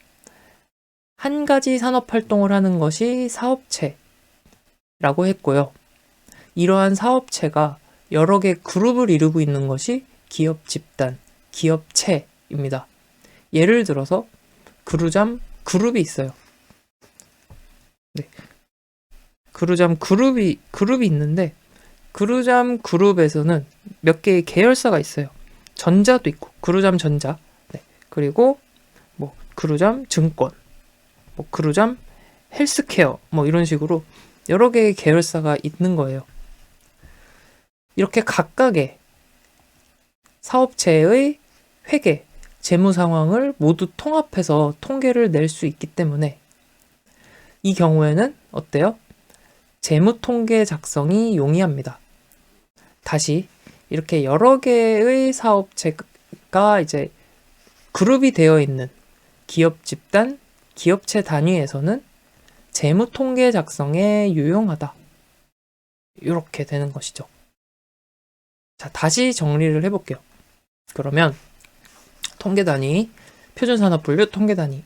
한 가지 산업 활동을 하는 것이 사업체라고 했고요. 이러한 사업체가 여러 개 그룹을 이루고 있는 것이 기업 집단, 기업체입니다. 예를 들어서 그루잠 그룹이 있어요. 네. 그루잠 그룹이 있는데 그루잠 그룹에서는 몇 개의 계열사가 있어요. 전자도 있고 그루잠 전자, 네. 그리고 그루잠 증권, 그루잠 헬스케어 이런 식으로 여러 개의 계열사가 있는 거예요. 이렇게 각각의 사업체의 회계, 재무 상황을 모두 통합해서 통계를 낼 수 있기 때문에 이 경우에는 어때요? 재무 통계 작성이 용이합니다. 다시 이렇게 여러 개의 사업체가 이제 그룹이 되어 있는 기업 집단, 기업체 단위에서는 재무 통계 작성에 유용하다. 이렇게 되는 것이죠. 자, 다시 정리를 해볼게요. 그러면 통계 단위, 표준산업 분류 통계 단위,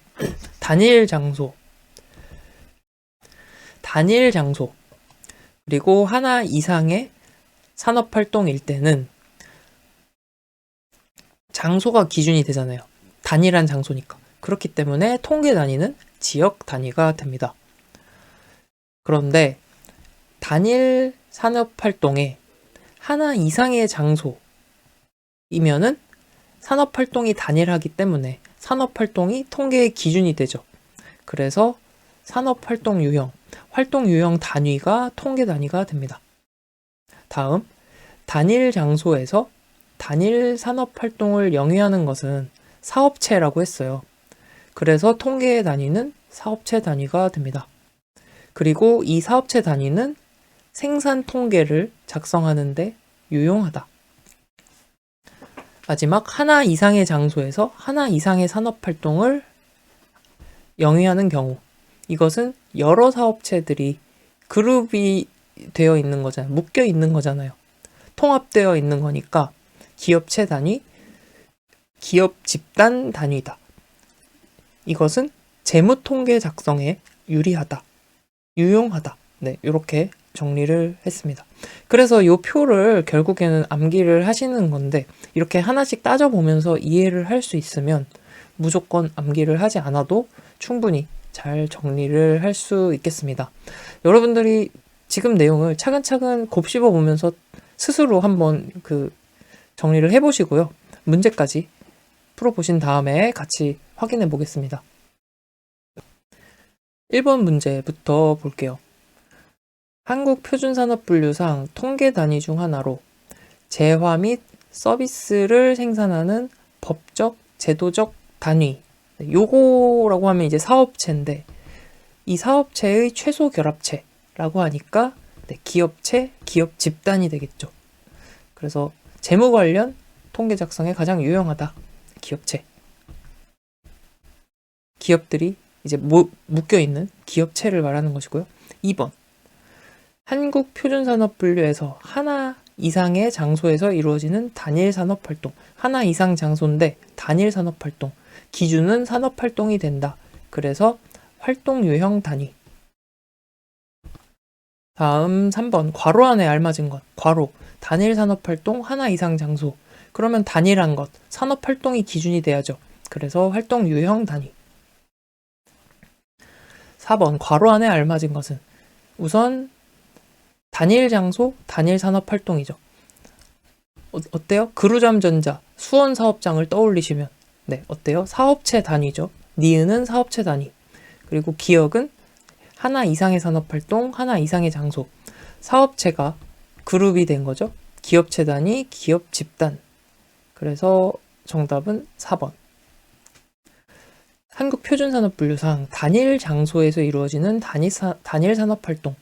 단일 장소, 그리고 하나 이상의 산업 활동일 때는 장소가 기준이 되잖아요. 단일한 장소니까. 그렇기 때문에 통계 단위는 지역 단위가 됩니다. 그런데 단일 산업 활동에 하나 이상의 장소이면은 산업 활동이 단일하기 때문에 산업 활동이 통계의 기준이 되죠. 그래서 산업 활동 유형, 활동 유형 단위가 통계 단위가 됩니다. 다음, 단일 장소에서 단일 산업 활동을 영위하는 것은 사업체라고 했어요. 그래서 통계의 단위는 사업체 단위가 됩니다. 그리고 이 사업체 단위는 생산 통계를 작성하는데 유용하다. 마지막, 하나 이상의 장소에서 하나 이상의 산업 활동을 영위하는 경우, 이것은 여러 사업체들이 그룹이 되어 있는 거잖아요. 묶여 있는 거잖아요. 통합되어 있는 거니까 기업체 단위, 기업 집단 단위다. 이것은 재무통계 작성에 유리하다, 유용하다. 네, 이렇게 정리를 했습니다. 그래서 이 표를 결국에는 암기를 하시는 건데 이렇게 하나씩 따져보면서 이해를 할 수 있으면 무조건 암기를 하지 않아도 충분히 잘 정리를 할 수 있겠습니다. 여러분들이 지금 내용을 차근차근 곱씹어 보면서 스스로 한번 정리를 해보시고요. 문제까지 풀어보신 다음에 같이 확인해 보겠습니다. 1번 문제부터 볼게요. 한국표준산업분류상 통계 단위 중 하나로 재화 및 서비스를 생산하는 법적, 제도적 단위. 요거라고 하면 이제 사업체인데 이 사업체의 최소 결합체라고 하니까 기업체, 기업 집단이 되겠죠. 그래서 재무 관련 통계 작성에 가장 유용하다. 기업체. 기업들이 이제 묶여있는 기업체를 말하는 것이고요. 2번. 한국표준산업분류에서 하나 이상의 장소에서 이루어지는 단일 산업활동. 하나 이상 장소인데 단일 산업활동. 기준은 산업활동이 된다. 그래서 활동 유형 단위. 다음 3번. 괄호 안에 알맞은 것. 괄호. 단일 산업활동 하나 이상 장소. 그러면 단일한 것. 산업활동이 기준이 돼야죠. 그래서 활동 유형 단위. 4번. 괄호 안에 알맞은 것은 우선 단일 장소, 단일 산업활동이죠. 어때요? 그루잠전자, 수원사업장을 떠올리시면 어때요? 사업체 단위죠. 니은은 사업체 단위. 그리고 기억은 하나 이상의 산업활동, 하나 이상의 장소. 사업체가 그룹이 된 거죠. 기업체 단위, 기업 집단. 그래서 정답은 4번. 한국표준산업분류상 단일 장소에서 이루어지는 단일 산업활동,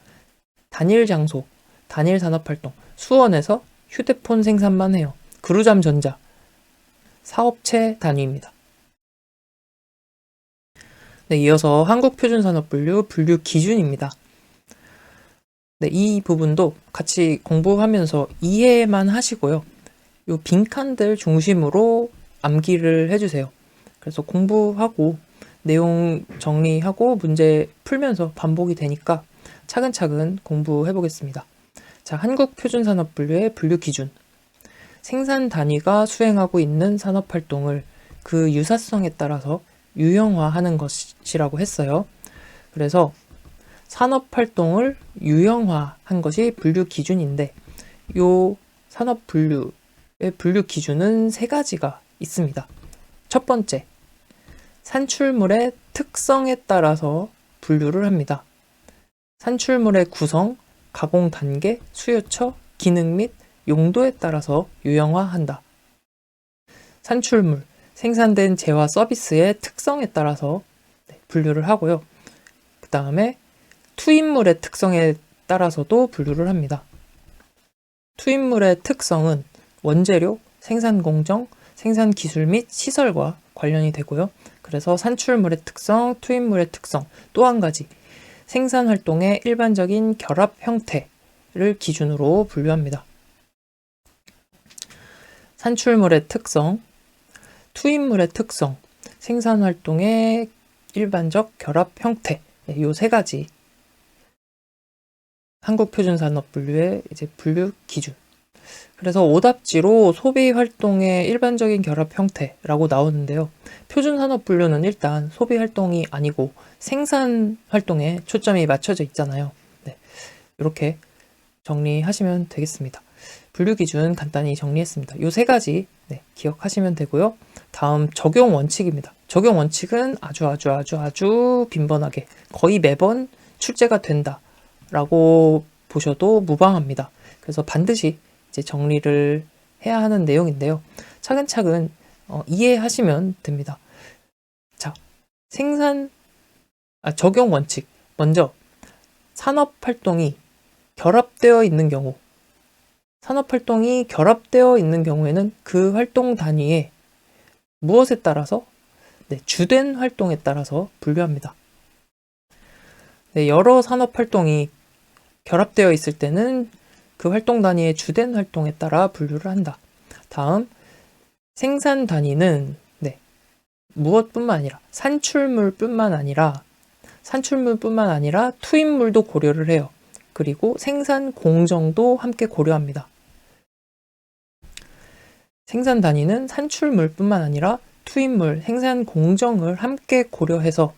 단일 장소, 단일 산업활동. 수원에서 휴대폰 생산만 해요. 그루잠전자, 사업체 단위입니다. 네, 이어서 한국표준산업분류 분류 기준입니다. 네, 이 부분도 같이 공부하면서 이해만 하시고요. 이 빈칸들 중심으로 암기를 해주세요. 그래서 공부하고 내용 정리하고 문제 풀면서 반복이 되니까 차근차근 공부해 보겠습니다. 자, 한국표준산업분류의 분류 기준. 생산 단위가 수행하고 있는 산업활동을 그 유사성에 따라서 유형화하는 것이라고 했어요. 그래서 산업활동을 유형화한 것이 분류 기준인데 이 산업분류의 분류 기준은 3가지가 있습니다. 첫 번째, 산출물의 특성에 따라서 분류를 합니다. 산출물의 구성, 가공 단계, 수요처, 기능 및 용도에 따라서 유형화한다. 산출물, 생산된 재화 서비스의 특성에 따라서 분류를 하고요. 그 다음에 투입물의 특성에 따라서도 분류를 합니다. 투입물의 특성은 원재료, 생산 공정, 생산 기술 및 시설과 관련이 되고요. 그래서 산출물의 특성, 투입물의 특성, 또 한 가지 생산 활동의 일반적인 결합 형태를 기준으로 분류합니다. 산출물의 특성, 투입물의 특성, 생산 활동의 일반적 결합 형태, 이 3가지 한국표준산업분류의 이제 분류 기준. 그래서 오답지로 소비 활동의 일반적인 결합 형태라고 나오는데요. 표준산업분류는 일단 소비 활동이 아니고 생산 활동에 초점이 맞춰져 있잖아요. 네, 이렇게 정리하시면 되겠습니다. 분류 기준 간단히 정리했습니다. 이 3가지 기억하시면 되고요. 다음 적용 원칙입니다. 적용 원칙은 아주 빈번하게 거의 매번 출제가 된다라고 보셔도 무방합니다. 그래서 반드시 이제 정리를 해야 하는 내용인데요. 차근차근 이해하시면 됩니다. 자, 적용 원칙. 먼저 산업활동이 결합되어 있는 경우, 산업활동이 결합되어 있는 경우에는 그 활동 단위에 무엇에 따라서? 주된 활동에 따라서 분류합니다. 여러 산업활동이 결합되어 있을 때는 그 활동 단위의 주된 활동에 따라 분류를 한다. 다음, 생산 단위는 무엇뿐만 아니라 산출물뿐만 아니라 투입물도 고려를 해요. 그리고 생산 공정도 함께 고려합니다. 생산 단위는 산출물뿐만 아니라 투입물, 생산 공정을 함께 고려해서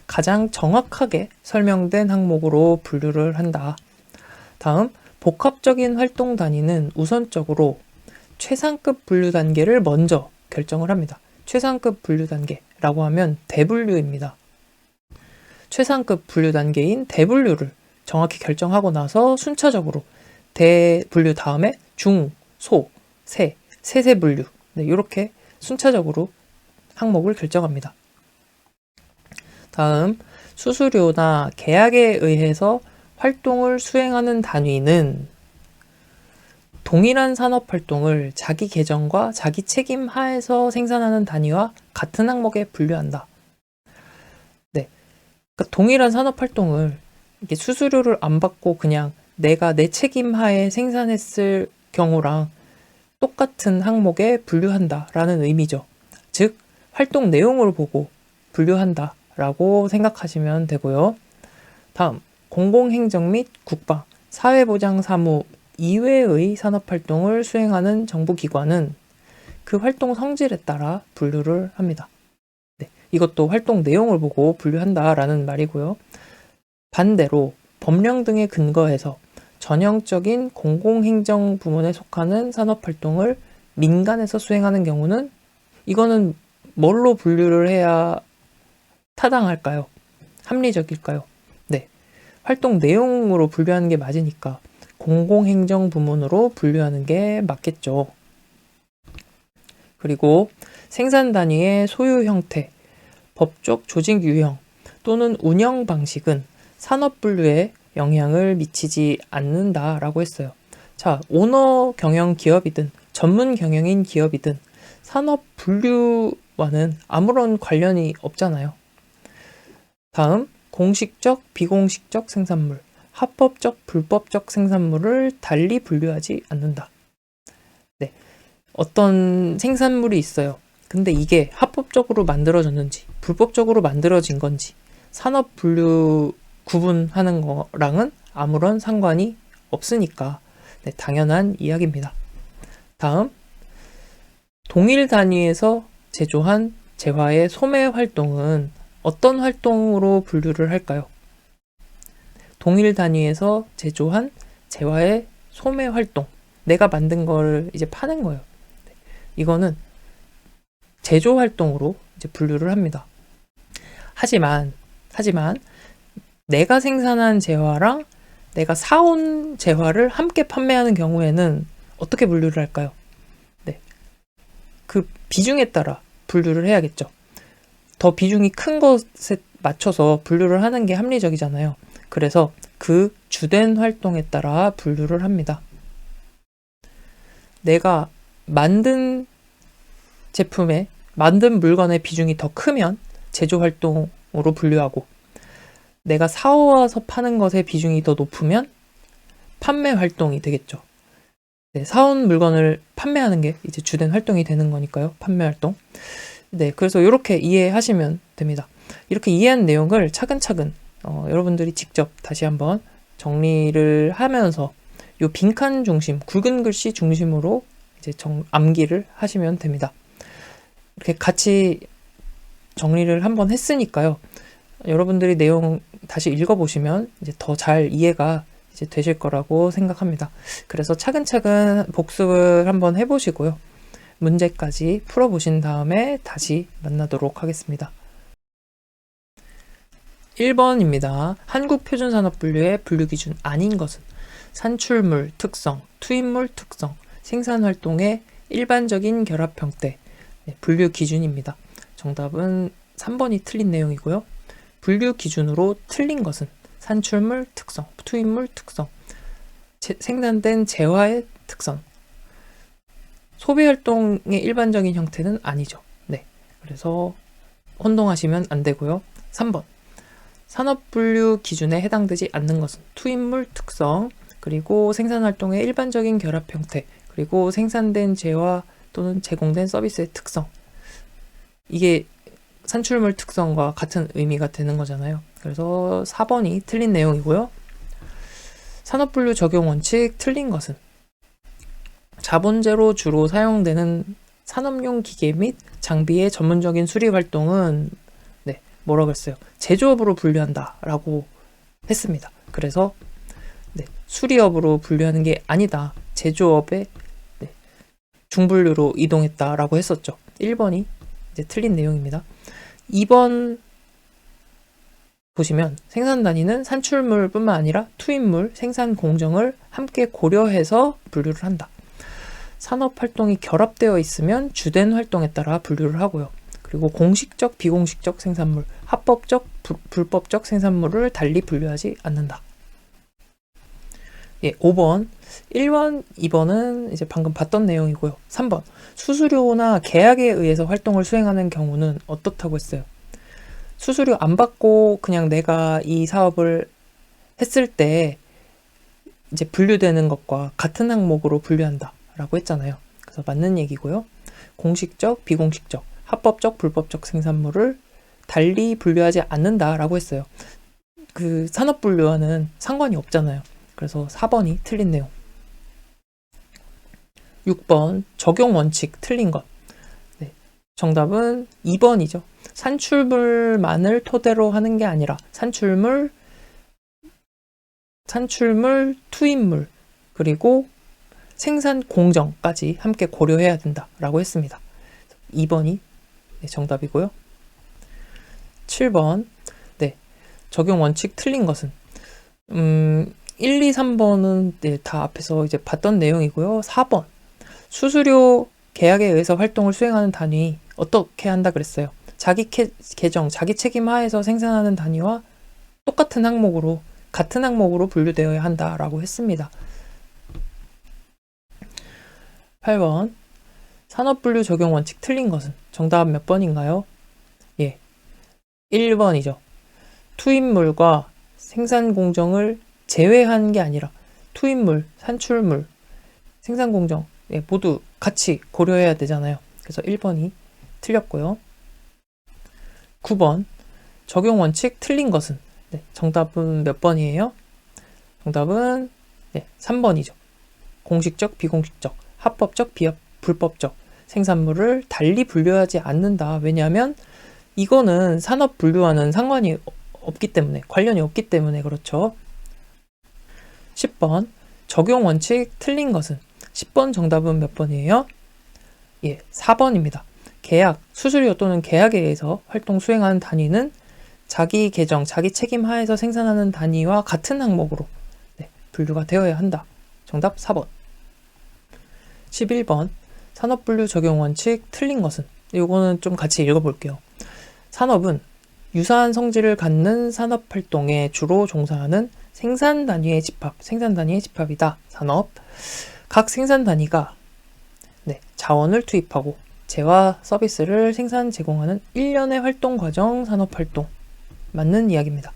가장 정확하게 설명된 항목으로 분류를 한다. 다음, 복합적인 활동 단위는 우선적으로 최상급 분류 단계를 먼저 결정을 합니다. 최상급 분류 단계라고 하면 대분류입니다. 최상급 분류 단계인 대분류를 정확히 결정하고 나서 순차적으로 대분류 다음에 중, 소, 세, 세세 분류 이렇게 순차적으로 항목을 결정합니다. 다음, 수수료나 계약에 의해서 활동을 수행하는 단위는 동일한 산업활동을 자기 계정과 자기 책임 하에서 생산하는 단위와 같은 항목에 분류한다. 그러니까 동일한 산업활동을 이렇게 수수료를 안 받고 그냥 내가 내 책임 하에 생산했을 경우랑 똑같은 항목에 분류한다라는 의미죠. 즉, 활동 내용을 보고 분류한다라고 생각하시면 되고요. 다음, 공공행정 및 국방, 사회보장 사무 이외의 산업활동을 수행하는 정부기관은 그 활동 성질에 따라 분류를 합니다. 이것도 활동 내용을 보고 분류한다라는 말이고요. 반대로 법령 등에 근거해서 전형적인 공공행정 부문에 속하는 산업활동을 민간에서 수행하는 경우는 이거는 뭘로 분류를 해야 타당할까요? 합리적일까요? 활동 내용으로 분류하는 게 맞으니까 공공행정 부문으로 분류하는 게 맞겠죠. 그리고 생산 단위의 소유 형태, 법적 조직 유형 또는 운영 방식은 산업 분류에 영향을 미치지 않는다라고 했어요. 자, 오너 경영 기업이든 전문 경영인 기업이든 산업 분류와는 아무런 관련이 없잖아요. 다음, 공식적, 비공식적 생산물, 합법적, 불법적 생산물을 달리 분류하지 않는다. 어떤 생산물이 있어요. 근데 이게 합법적으로 만들어졌는지 불법적으로 만들어진 건지 산업 분류 구분하는 거랑은 아무런 상관이 없으니까 당연한 이야기입니다. 다음, 동일 단위에서 제조한 재화의 소매 활동은 어떤 활동으로 분류를 할까요? 동일 단위에서 제조한 재화의 소매 활동, 내가 만든 거를 이제 파는 거예요. 이거는 제조 활동으로 이제 분류를 합니다. 하지만 내가 생산한 재화랑 내가 사온 재화를 함께 판매하는 경우에는 어떻게 분류를 할까요? 그 비중에 따라 분류를 해야겠죠. 더 비중이 큰 것에 맞춰서 분류를 하는 게 합리적이잖아요. 그래서 그 주된 활동에 따라 분류를 합니다. 내가 만든 제품에 만든 물건의 비중이 더 크면 제조 활동으로 분류하고 내가 사와서 파는 것의 비중이 더 높으면 판매 활동이 되겠죠. 사온 물건을 판매하는 게 이제 주된 활동이 되는 거니까요. 판매 활동. 그래서 이렇게 이해하시면 됩니다. 이렇게 이해한 내용을 차근차근 여러분들이 직접 다시 한번 정리를 하면서 요 빈칸 중심, 굵은 글씨 중심으로 이제 암기를 하시면 됩니다. 이렇게 같이 정리를 한번 했으니까요. 여러분들이 내용 다시 읽어보시면 이제 더 잘 이해가 이제 되실 거라고 생각합니다. 그래서 차근차근 복습을 한번 해보시고요. 문제까지 풀어보신 다음에 다시 만나도록 하겠습니다. 1번입니다. 한국표준산업분류의 분류기준 아닌 것은 산출물 특성, 투입물 특성, 생산활동의 일반적인 결합 형태, 분류 기준입니다. 정답은 3번이 틀린 내용이고요. 분류 기준으로 틀린 것은 산출물 특성, 투입물 특성, 생산된 재화의 특성, 소비활동의 일반적인 형태는 아니죠. 그래서 혼동하시면 안 되고요. 3번. 산업분류 기준에 해당되지 않는 것은 투입물 특성, 그리고 생산활동의 일반적인 결합 형태, 그리고 생산된 재화 또는 제공된 서비스의 특성. 이게 산출물 특성과 같은 의미가 되는 거잖아요. 그래서 4번이 틀린 내용이고요. 산업분류 적용 원칙 틀린 것은 자본재로 주로 사용되는 산업용 기계 및 장비의 전문적인 수리 활동은 뭐라고 했어요? 제조업으로 분류한다 라고 했습니다. 그래서 수리업으로 분류하는 게 아니다. 제조업의 중분류로 이동했다 라고 했었죠. 1번이 이제 틀린 내용입니다. 2번 보시면 생산 단위는 산출물뿐만 아니라 투입물, 생산 공정을 함께 고려해서 분류를 한다. 산업 활동이 결합되어 있으면 주된 활동에 따라 분류를 하고요. 그리고 공식적, 비공식적 생산물, 합법적, 불법적 생산물을 달리 분류하지 않는다. 5번, 1번, 2번은 이제 방금 봤던 내용이고요. 3번, 수수료나 계약에 의해서 활동을 수행하는 경우는 어떻다고 했어요? 수수료 안 받고 그냥 내가 이 사업을 했을 때 이제 분류되는 것과 같은 항목으로 분류한다 라고 했잖아요. 그래서 맞는 얘기고요. 공식적, 비공식적, 합법적, 불법적 생산물을 달리 분류하지 않는다라고 했어요. 그 산업 분류와는 상관이 없잖아요. 그래서 4번이 틀린 내용. 6번 적용 원칙 틀린 것. 정답은 2번이죠. 산출물만을 토대로 하는 게 아니라 산출물, 투입물, 그리고 생산 공정까지 함께 고려해야 된다라고 했습니다. 2번이 정답이고요. 7번 적용 원칙 틀린 것은 1, 2, 3번은 다 앞에서 이제 봤던 내용이고요. 4번 수수료 계약에 의해서 활동을 수행하는 단위 어떻게 한다 그랬어요? 자기 계정, 자기 책임 하에서 생산하는 단위와 똑같은 항목으로 같은 항목으로 분류되어야 한다라고 했습니다. 8번 산업분류 적용 원칙 틀린 것은 정답 몇 번인가요? 1번이죠. 투입물과 생산 공정을 제외한 게 아니라 투입물, 산출물, 생산 공정 모두 같이 고려해야 되잖아요. 그래서 1번이 틀렸고요. 9번 적용 원칙 틀린 것은 정답은 몇 번이에요? 정답은 3번이죠. 공식적, 비공식적, 합법적, 불법적 생산물을 달리 분류하지 않는다. 왜냐하면 이거는 산업 분류와는 상관이 없기 때문에, 관련이 없기 때문에 그렇죠. 10번 적용 원칙 틀린 것은 10번 정답은 몇 번이에요? 4번입니다. 계약, 수수료 또는 계약에 의해서 활동 수행하는 단위는 자기 계정, 자기 책임 하에서 생산하는 단위와 같은 항목으로 분류가 되어야 한다. 정답 4번. 11번 산업분류 적용 원칙 틀린 것은 이거는 좀 같이 읽어볼게요. 산업은 유사한 성질을 갖는 산업활동에 주로 종사하는 생산 단위의 집합이다. 산업. 각 생산 단위가 자원을 투입하고 재화 서비스를 생산 제공하는 일련의 활동 과정 산업활동. 맞는 이야기입니다.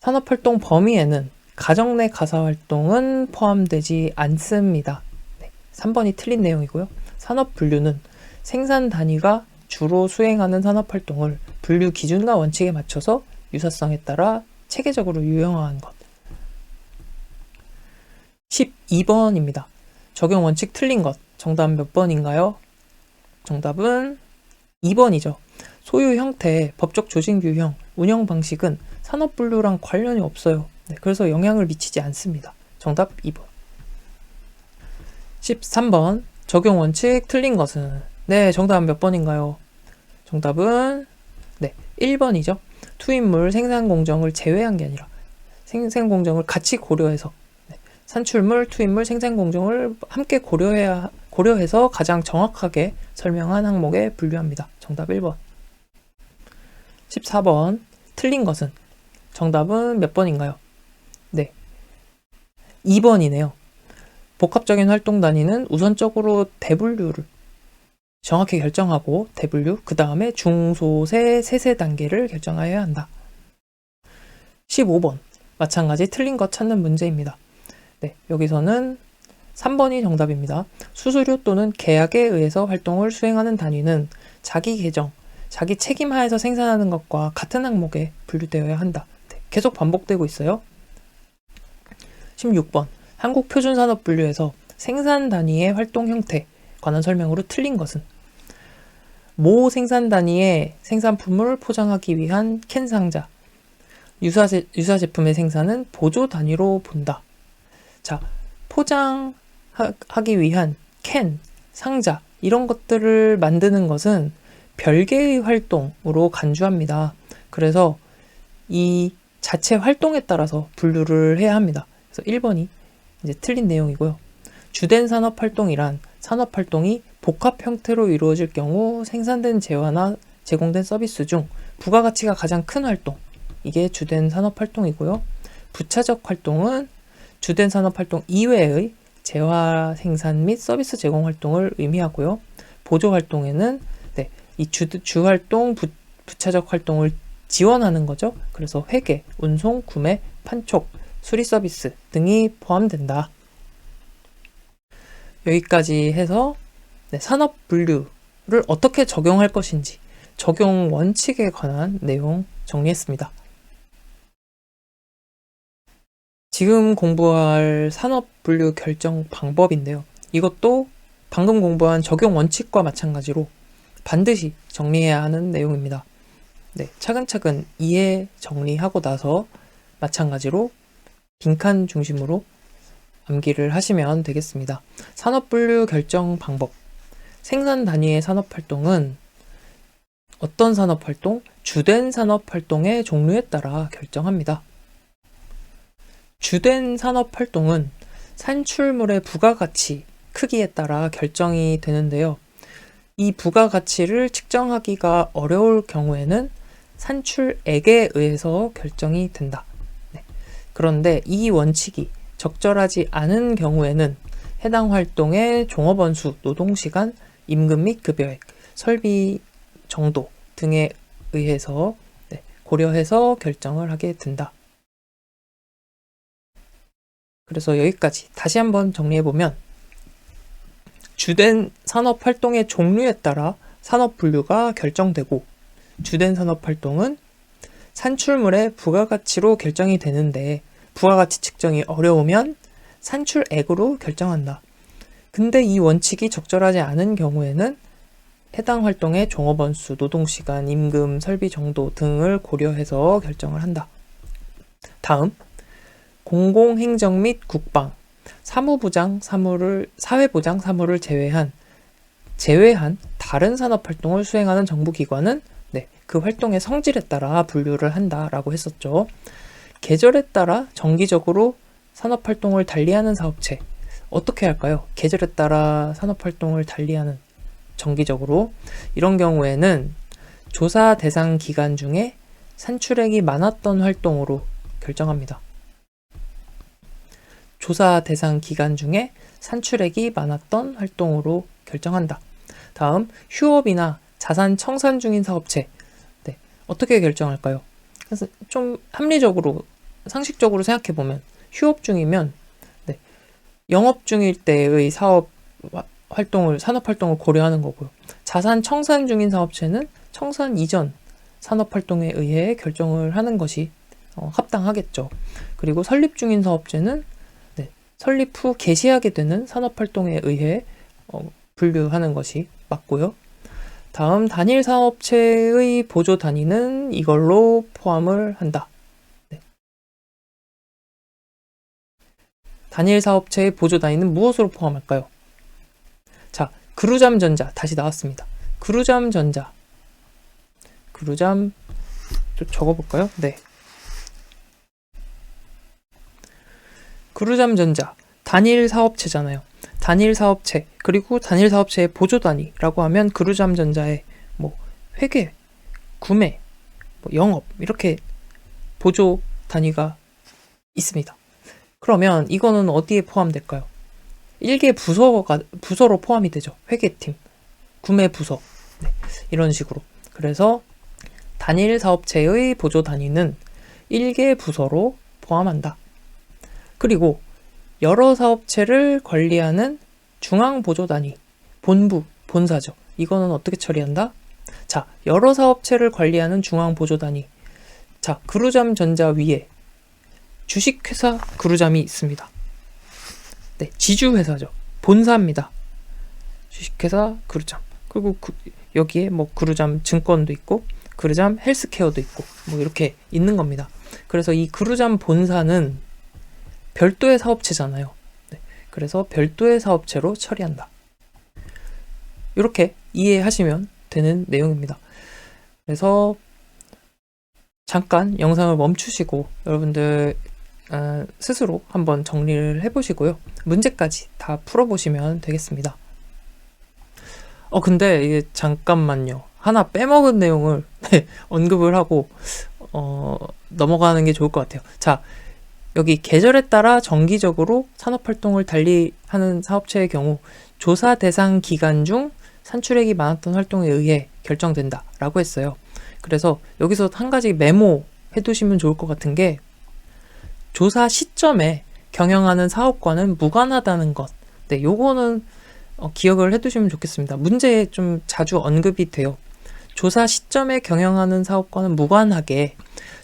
산업활동 범위에는 가정 내 가사활동은 포함되지 않습니다. 3번이 틀린 내용이고요. 산업분류는 생산 단위가 주로 수행하는 산업활동을 분류 기준과 원칙에 맞춰서 유사성에 따라 체계적으로 유형화한 것. 12번입니다. 적용 원칙 틀린 것. 정답 몇 번인가요? 정답은 2번이죠. 소유 형태, 법적 조직 유형, 운영 방식은 산업분류랑 관련이 없어요. 그래서 영향을 미치지 않습니다. 정답 2번. 13번 적용 원칙 틀린 것은 정답 몇 번인가요? 정답은 1번이죠. 투입물 생산 공정을 제외한 게 아니라 생산 공정을 같이 고려해서 산출물, 투입물, 생산 공정을 함께 고려해서 가장 정확하게 설명한 항목에 분류합니다. 정답 1번. 14번 틀린 것은 정답은 몇 번인가요? 2번이네요. 복합적인 활동 단위는 우선적으로 대분류를 정확히 결정하고 대분류, 그 다음에 중소세 세세 단계를 결정해야 한다. 15번. 마찬가지 틀린 것 찾는 문제입니다. 네, 여기서는 3번이 정답입니다. 수수료 또는 계약에 의해서 활동을 수행하는 단위는 자기 계정, 자기 책임 하에서 생산하는 것과 같은 항목에 분류되어야 한다. 네, 계속 반복되고 있어요. 16번. 한국표준산업분류에서 생산 단위의 활동 형태 관한 설명으로 틀린 것은 모 생산 단위의 생산품을 포장하기 위한 캔 상자, 유사 제품의 생산은 보조 단위로 본다. 자, 포장하기 위한 캔, 상자 이런 것들을 만드는 것은 별개의 활동으로 간주합니다. 그래서 이 자체 활동에 따라서 분류를 해야 합니다. 그래서 1번이 이제 틀린 내용이고요. 주된 산업활동이란 산업활동이 복합 형태로 이루어질 경우 생산된 재화나 제공된 서비스 중 부가가치가 가장 큰 활동, 이게 주된 산업활동이고요. 부차적 활동은 주된 산업활동 이외의 재화 생산 및 서비스 제공 활동을 의미하고요. 보조 활동에는 이 주활동, 부차적 활동을 지원하는 거죠. 그래서 회계, 운송, 구매, 판촉, 수리 서비스 등이 포함된다. 여기까지 해서 산업 분류를 어떻게 적용할 것인지 적용 원칙에 관한 내용 정리했습니다. 지금 공부할 산업 분류 결정 방법인데요. 이것도 방금 공부한 적용 원칙과 마찬가지로 반드시 정리해야 하는 내용입니다. 네, 차근차근 이해 정리하고 나서 마찬가지로 빈칸 중심으로 암기를 하시면 되겠습니다. 산업분류 결정 방법. 생산 단위의 산업활동은 어떤 산업활동? 주된 산업활동의 종류에 따라 결정합니다. 주된 산업활동은 산출물의 부가가치, 크기에 따라 결정이 되는데요. 이 부가가치를 측정하기가 어려울 경우에는 산출액에 의해서 결정이 된다. 네. 그런데 이 원칙이 적절하지 않은 경우에는 해당 활동의 종업원수, 노동시간, 임금 및 급여액, 설비 정도 등에 의해서 고려해서 결정을 하게 된다. 그래서 여기까지 다시 한번 정리해보면 주된 산업활동의 종류에 따라 산업분류가 결정되고 주된 산업활동은 산출물의 부가가치로 결정이 되는데 부가가치 측정이 어려우면 산출액으로 결정한다. 근데 이 원칙이 적절하지 않은 경우에는 해당 활동의 종업원 수, 노동시간, 임금, 설비 정도 등을 고려해서 결정을 한다. 다음, 공공행정 및 국방, 사무보장 사무를 제외한 다른 산업활동을 수행하는 정부기관은 그 활동의 성질에 따라 분류를 한다라고 했었죠. 계절에 따라 정기적으로 산업활동을 달리하는 사업체, 어떻게 할까요? 계절에 따라 산업활동을 달리하는 정기적으로. 이런 경우에는 조사 대상 기간 중에 산출액이 많았던 활동으로 결정합니다. 조사 대상 기간 중에 산출액이 많았던 활동으로 결정한다. 다음, 휴업이나 자산 청산 중인 사업체. 어떻게 결정할까요? 그래서 좀 합리적으로, 상식적으로 생각해보면 휴업 중이면 영업 중일 때의 산업 활동을 고려하는 거고요. 자산 청산 중인 사업체는 청산 이전 산업 활동에 의해 결정을 하는 것이 합당하겠죠. 그리고 설립 중인 사업체는 설립 후 개시하게 되는 산업 활동에 의해 분류하는 것이 맞고요. 다음, 단일 사업체의 보조 단위는 이걸로 포함을 한다. 단일 사업체의 보조 단위는 무엇으로 포함할까요? 자, 그루잠전자 다시 나왔습니다. 그루잠전자. 좀 적어볼까요? 네. 그루잠전자 단일 사업체잖아요. 단일 사업체, 그리고 단일 사업체의 보조 단위라고 하면 그루잠전자의 회계, 구매, 영업 이렇게 보조 단위가 있습니다. 그러면 이거는 어디에 포함될까요? 1개 부서로 포함이 되죠. 회계팀, 구매 부서, 이런 식으로. 그래서 단일 사업체의 보조 단위는 1개 부서로 포함한다. 그리고 여러 사업체를 관리하는 중앙보조단위, 본부, 본사죠. 이거는 어떻게 처리한다? 자, 여러 사업체를 관리하는 중앙보조단위. 자, 그루잠전자 위에 주식회사 그루잠이 있습니다. 네, 지주회사죠. 본사입니다. 주식회사 그루잠. 그리고 여기에 뭐 그루잠 증권도 있고 그루잠 헬스케어도 있고 뭐 이렇게 있는 겁니다. 그래서 이 그루잠 본사는 별도의 사업체잖아요. 네, 그래서 별도의 사업체로 처리한다. 이렇게 이해하시면 되는 내용입니다. 그래서 잠깐 영상을 멈추시고 여러분들 스스로 한번 정리를 해보시고요. 문제까지 다 풀어보시면 되겠습니다. 근데 이게 잠깐만요. 하나 빼먹은 내용을 언급을 하고 넘어가는 게 좋을 것 같아요. 자, 여기 계절에 따라 정기적으로 산업활동을 달리 하는 사업체의 경우 조사 대상 기간 중 산출액이 많았던 활동에 의해 결정된다 라고 했어요. 그래서 여기서 한 가지 메모 해두시면 좋을 것 같은 게 조사 시점에 경영하는 사업과는 무관하다는 것. 네, 요거는 기억을 해두시면 좋겠습니다. 문제에 좀 자주 언급이 돼요. 조사 시점에 경영하는 사업과는 무관하게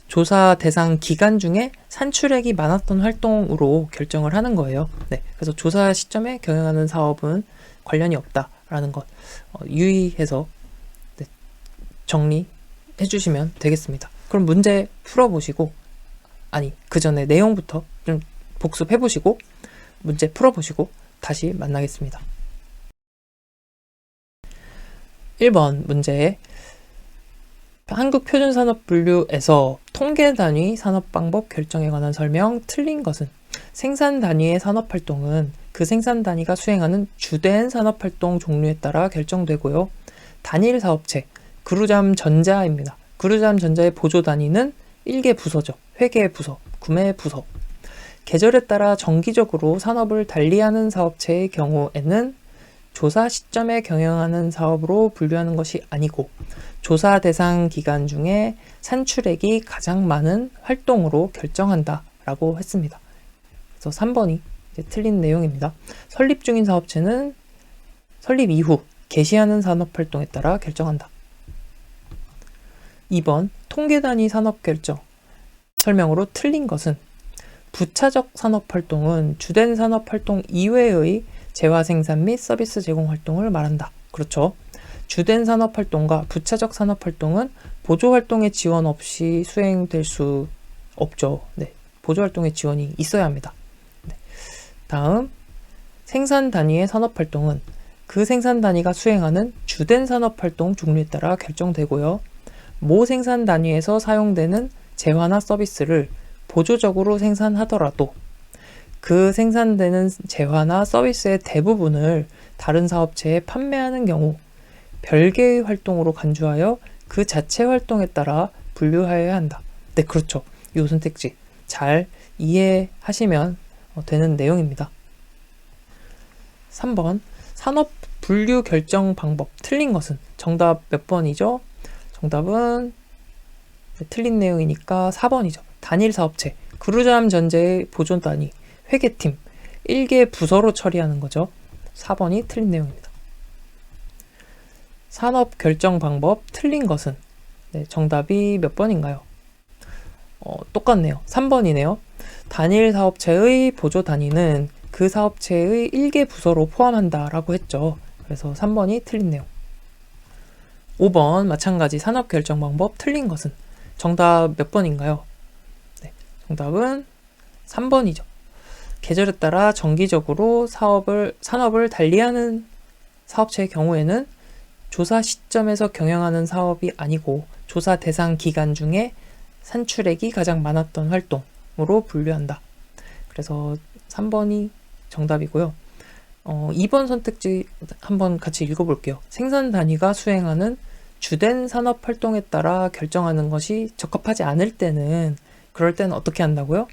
조사 대상 기간 중에 산출액이 많았던 활동으로 결정을 하는 거예요. 네, 그래서 조사 시점에 경영하는 사업은 관련이 없다라는 것 유의해서 네, 정리해 주시면 되겠습니다. 그럼 문제 풀어보시고 그 전에 내용부터 좀 복습해 보시고 문제 풀어보시고 다시 만나겠습니다. 1번 문제 한국표준산업분류에서 통계단위 산업방법 결정에 관한 설명 틀린 것은 생산단위의 산업활동은 그 생산단위가 수행하는 주된 산업활동 종류에 따라 결정되고요. 단일 사업체, 그루잠전자입니다. 그루잠전자의 보조단위는 1개 부서죠. 회계 부서, 구매 부서. 계절에 따라 정기적으로 산업을 달리하는 사업체의 경우에는 조사 시점에 경영하는 사업으로 분류하는 것이 아니고 조사 대상 기간 중에 산출액이 가장 많은 활동으로 결정한다 라고 했습니다. 그래서 3번이 틀린 내용입니다. 설립 중인 사업체는 설립 이후 개시하는 산업활동에 따라 결정한다. 2번 통계단위 산업결정 설명으로 틀린 것은 부차적 산업활동은 주된 산업활동 이외의 재화생산 및 서비스 제공 활동을 말한다. 그렇죠. 주된 산업활동과 부차적 산업활동은 보조활동의 지원 없이 수행될 수 없죠. 네, 보조활동의 지원이 있어야 합니다. 네. 다음 생산 단위의 산업활동은 그 생산 단위가 수행하는 주된 산업활동 종류에 따라 결정되고요. 모 생산 단위에서 사용되는 재화나 서비스를 보조적으로 생산하더라도 그 생산되는 재화나 서비스의 대부분을 다른 사업체에 판매하는 경우 별개의 활동으로 간주하여 그 자체 활동에 따라 분류하여야 한다. 네, 그렇죠. 이 선택지 잘 이해하시면 되는 내용입니다. 3번 산업 분류 결정 방법 틀린 것은 정답 몇 번이죠? 정답은 틀린 내용이니까 4번이죠. 단일 사업체, 그루잠전자의 보존단위, 회계팀, 1개 부서로 처리하는 거죠. 4번이 틀린 내용입니다. 산업 결정 방법 틀린 것은 네, 정답이 몇 번인가요? 똑같네요. 3번이네요. 단일 사업체의 보조 단위는 그 사업체의 1개 부서로 포함한다 라고 했죠. 그래서 3번이 틀린 내용. 5번 마찬가지 산업 결정 방법 틀린 것은 정답 몇 번인가요? 네, 정답은 3번이죠. 계절에 따라 정기적으로 산업을 달리하는 사업체의 경우에는 조사 시점에서 경영하는 사업이 아니고 조사 대상 기간 중에 산출액이 가장 많았던 활동으로 분류한다. 그래서 3번이 정답이고요. 2번 선택지 한번 같이 읽어볼게요. 생산 단위가 수행하는 주된 산업 활동에 따라 결정하는 것이 적합하지 않을 때는 그럴 때는 어떻게 한다고요?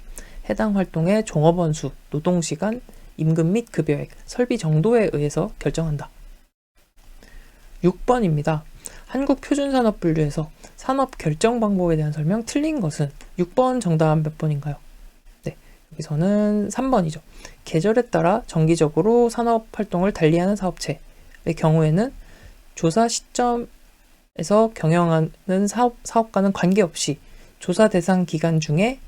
해당 활동의 종업원 수, 노동시간, 임금 및 급여액, 설비 정도에 의해서 결정한다. 6번입니다. 한국표준산업분류에서 산업 결정 방법에 대한 설명 틀린 것은 6번 정답 몇 번인가요? 네, 여기서는 3번이죠. 계절에 따라 정기적으로 산업 활동을 달리하는 사업체의 경우에는 조사 시점에서 경영하는 사업과는 관계없이 조사 대상 기간 중에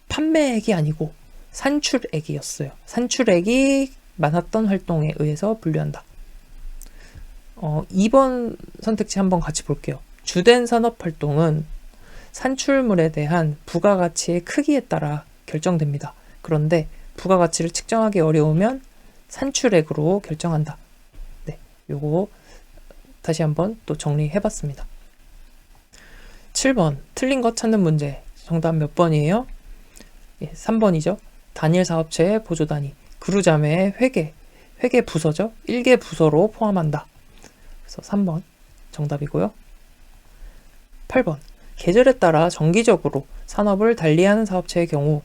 판매액이 아니고 산출액이었어요. 산출액이 많았던 활동에 의해서 분류한다. 2번 선택지 한번 같이 볼게요. 주된 산업 활동은 산출물에 대한 부가가치의 크기에 따라 결정됩니다. 그런데 부가가치를 측정하기 어려우면 산출액으로 결정한다. 네, 요거 다시 한번 또 정리해봤습니다. 7번 틀린 것 찾는 문제. 정답 몇 번이에요? 예, 3번이죠. 단일 사업체의 보조단위, 그루자매의 회계 부서죠. 1개 부서로 포함한다. 그래서 3번 정답이고요. 8번 계절에 따라 정기적으로 산업을 달리하는 사업체의 경우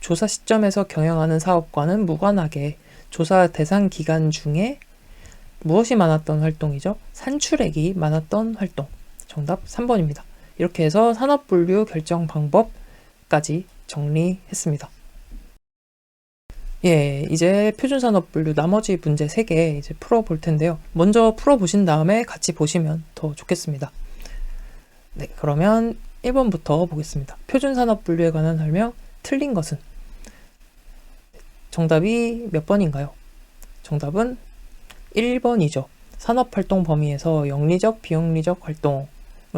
조사 시점에서 경영하는 사업과는 무관하게 조사 대상 기간 중에 무엇이 많았던 활동이죠? 산출액이 많았던 활동. 정답 3번입니다. 이렇게 해서 산업분류 결정 방법까지 정리했습니다. 예, 이제 표준산업분류 나머지 문제 3개 이제 풀어볼 텐데요. 먼저 풀어보신 다음에 같이 보시면 더 좋겠습니다. 네, 그러면 1번부터 보겠습니다. 표준산업분류에 관한 설명, 틀린 것은? 정답이 몇 번인가요? 정답은 1번이죠. 산업활동 범위에서 영리적, 비영리적 활동을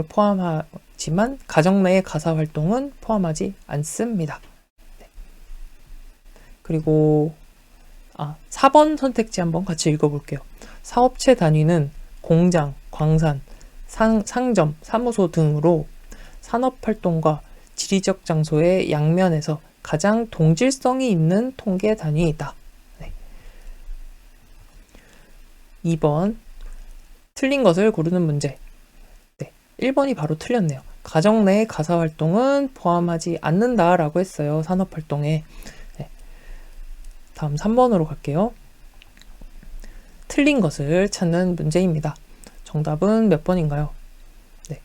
포함하지만 가정 내의 가사활동은 포함하지 않습니다. 네. 그리고 4번 선택지 한번 같이 읽어볼게요. 사업체 단위는 공장, 광산, 상점, 사무소 등으로 산업활동과 지리적 장소의 양면에서 가장 동질성이 있는 통계 단위이다. 네. 2번 틀린 것을 고르는 문제. 네. 1번이 바로 틀렸네요. 가정 내 가사활동은 포함하지 않는다라고 했어요. 산업활동에. 네. 다음 3번으로 갈게요. 틀린 것을 찾는 문제입니다. 정답은 몇 번인가요? 네.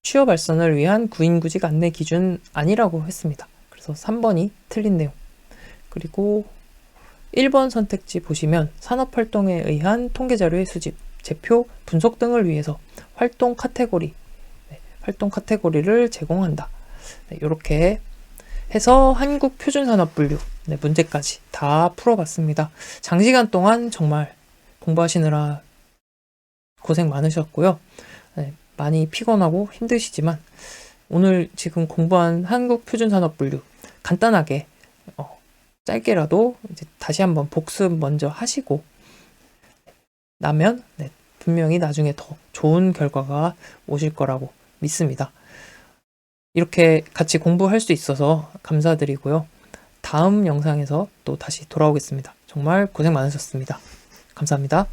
취업 발전을 위한 구인구직 안내 기준 아니라고 했습니다. 그래서 3번이 틀린 내용. 그리고 1번 선택지 보시면 산업활동에 의한 통계자료의 수집, 제표, 분석 등을 위해서 활동 카테고리를 제공한다. 네, 이렇게 해서 한국 표준산업분류 문제까지 다 풀어봤습니다. 장시간 동안 정말 공부하시느라 고생 많으셨고요. 네, 많이 피곤하고 힘드시지만 오늘 지금 공부한 한국 표준산업분류 간단하게 짧게라도 이제 다시 한번 복습 먼저 하시고 나면 분명히 나중에 더 좋은 결과가 오실 거라고 믿습니다. 이렇게 같이 공부할 수 있어서 감사드리고요. 다음 영상에서 또 다시 돌아오겠습니다. 정말 고생 많으셨습니다. 감사합니다.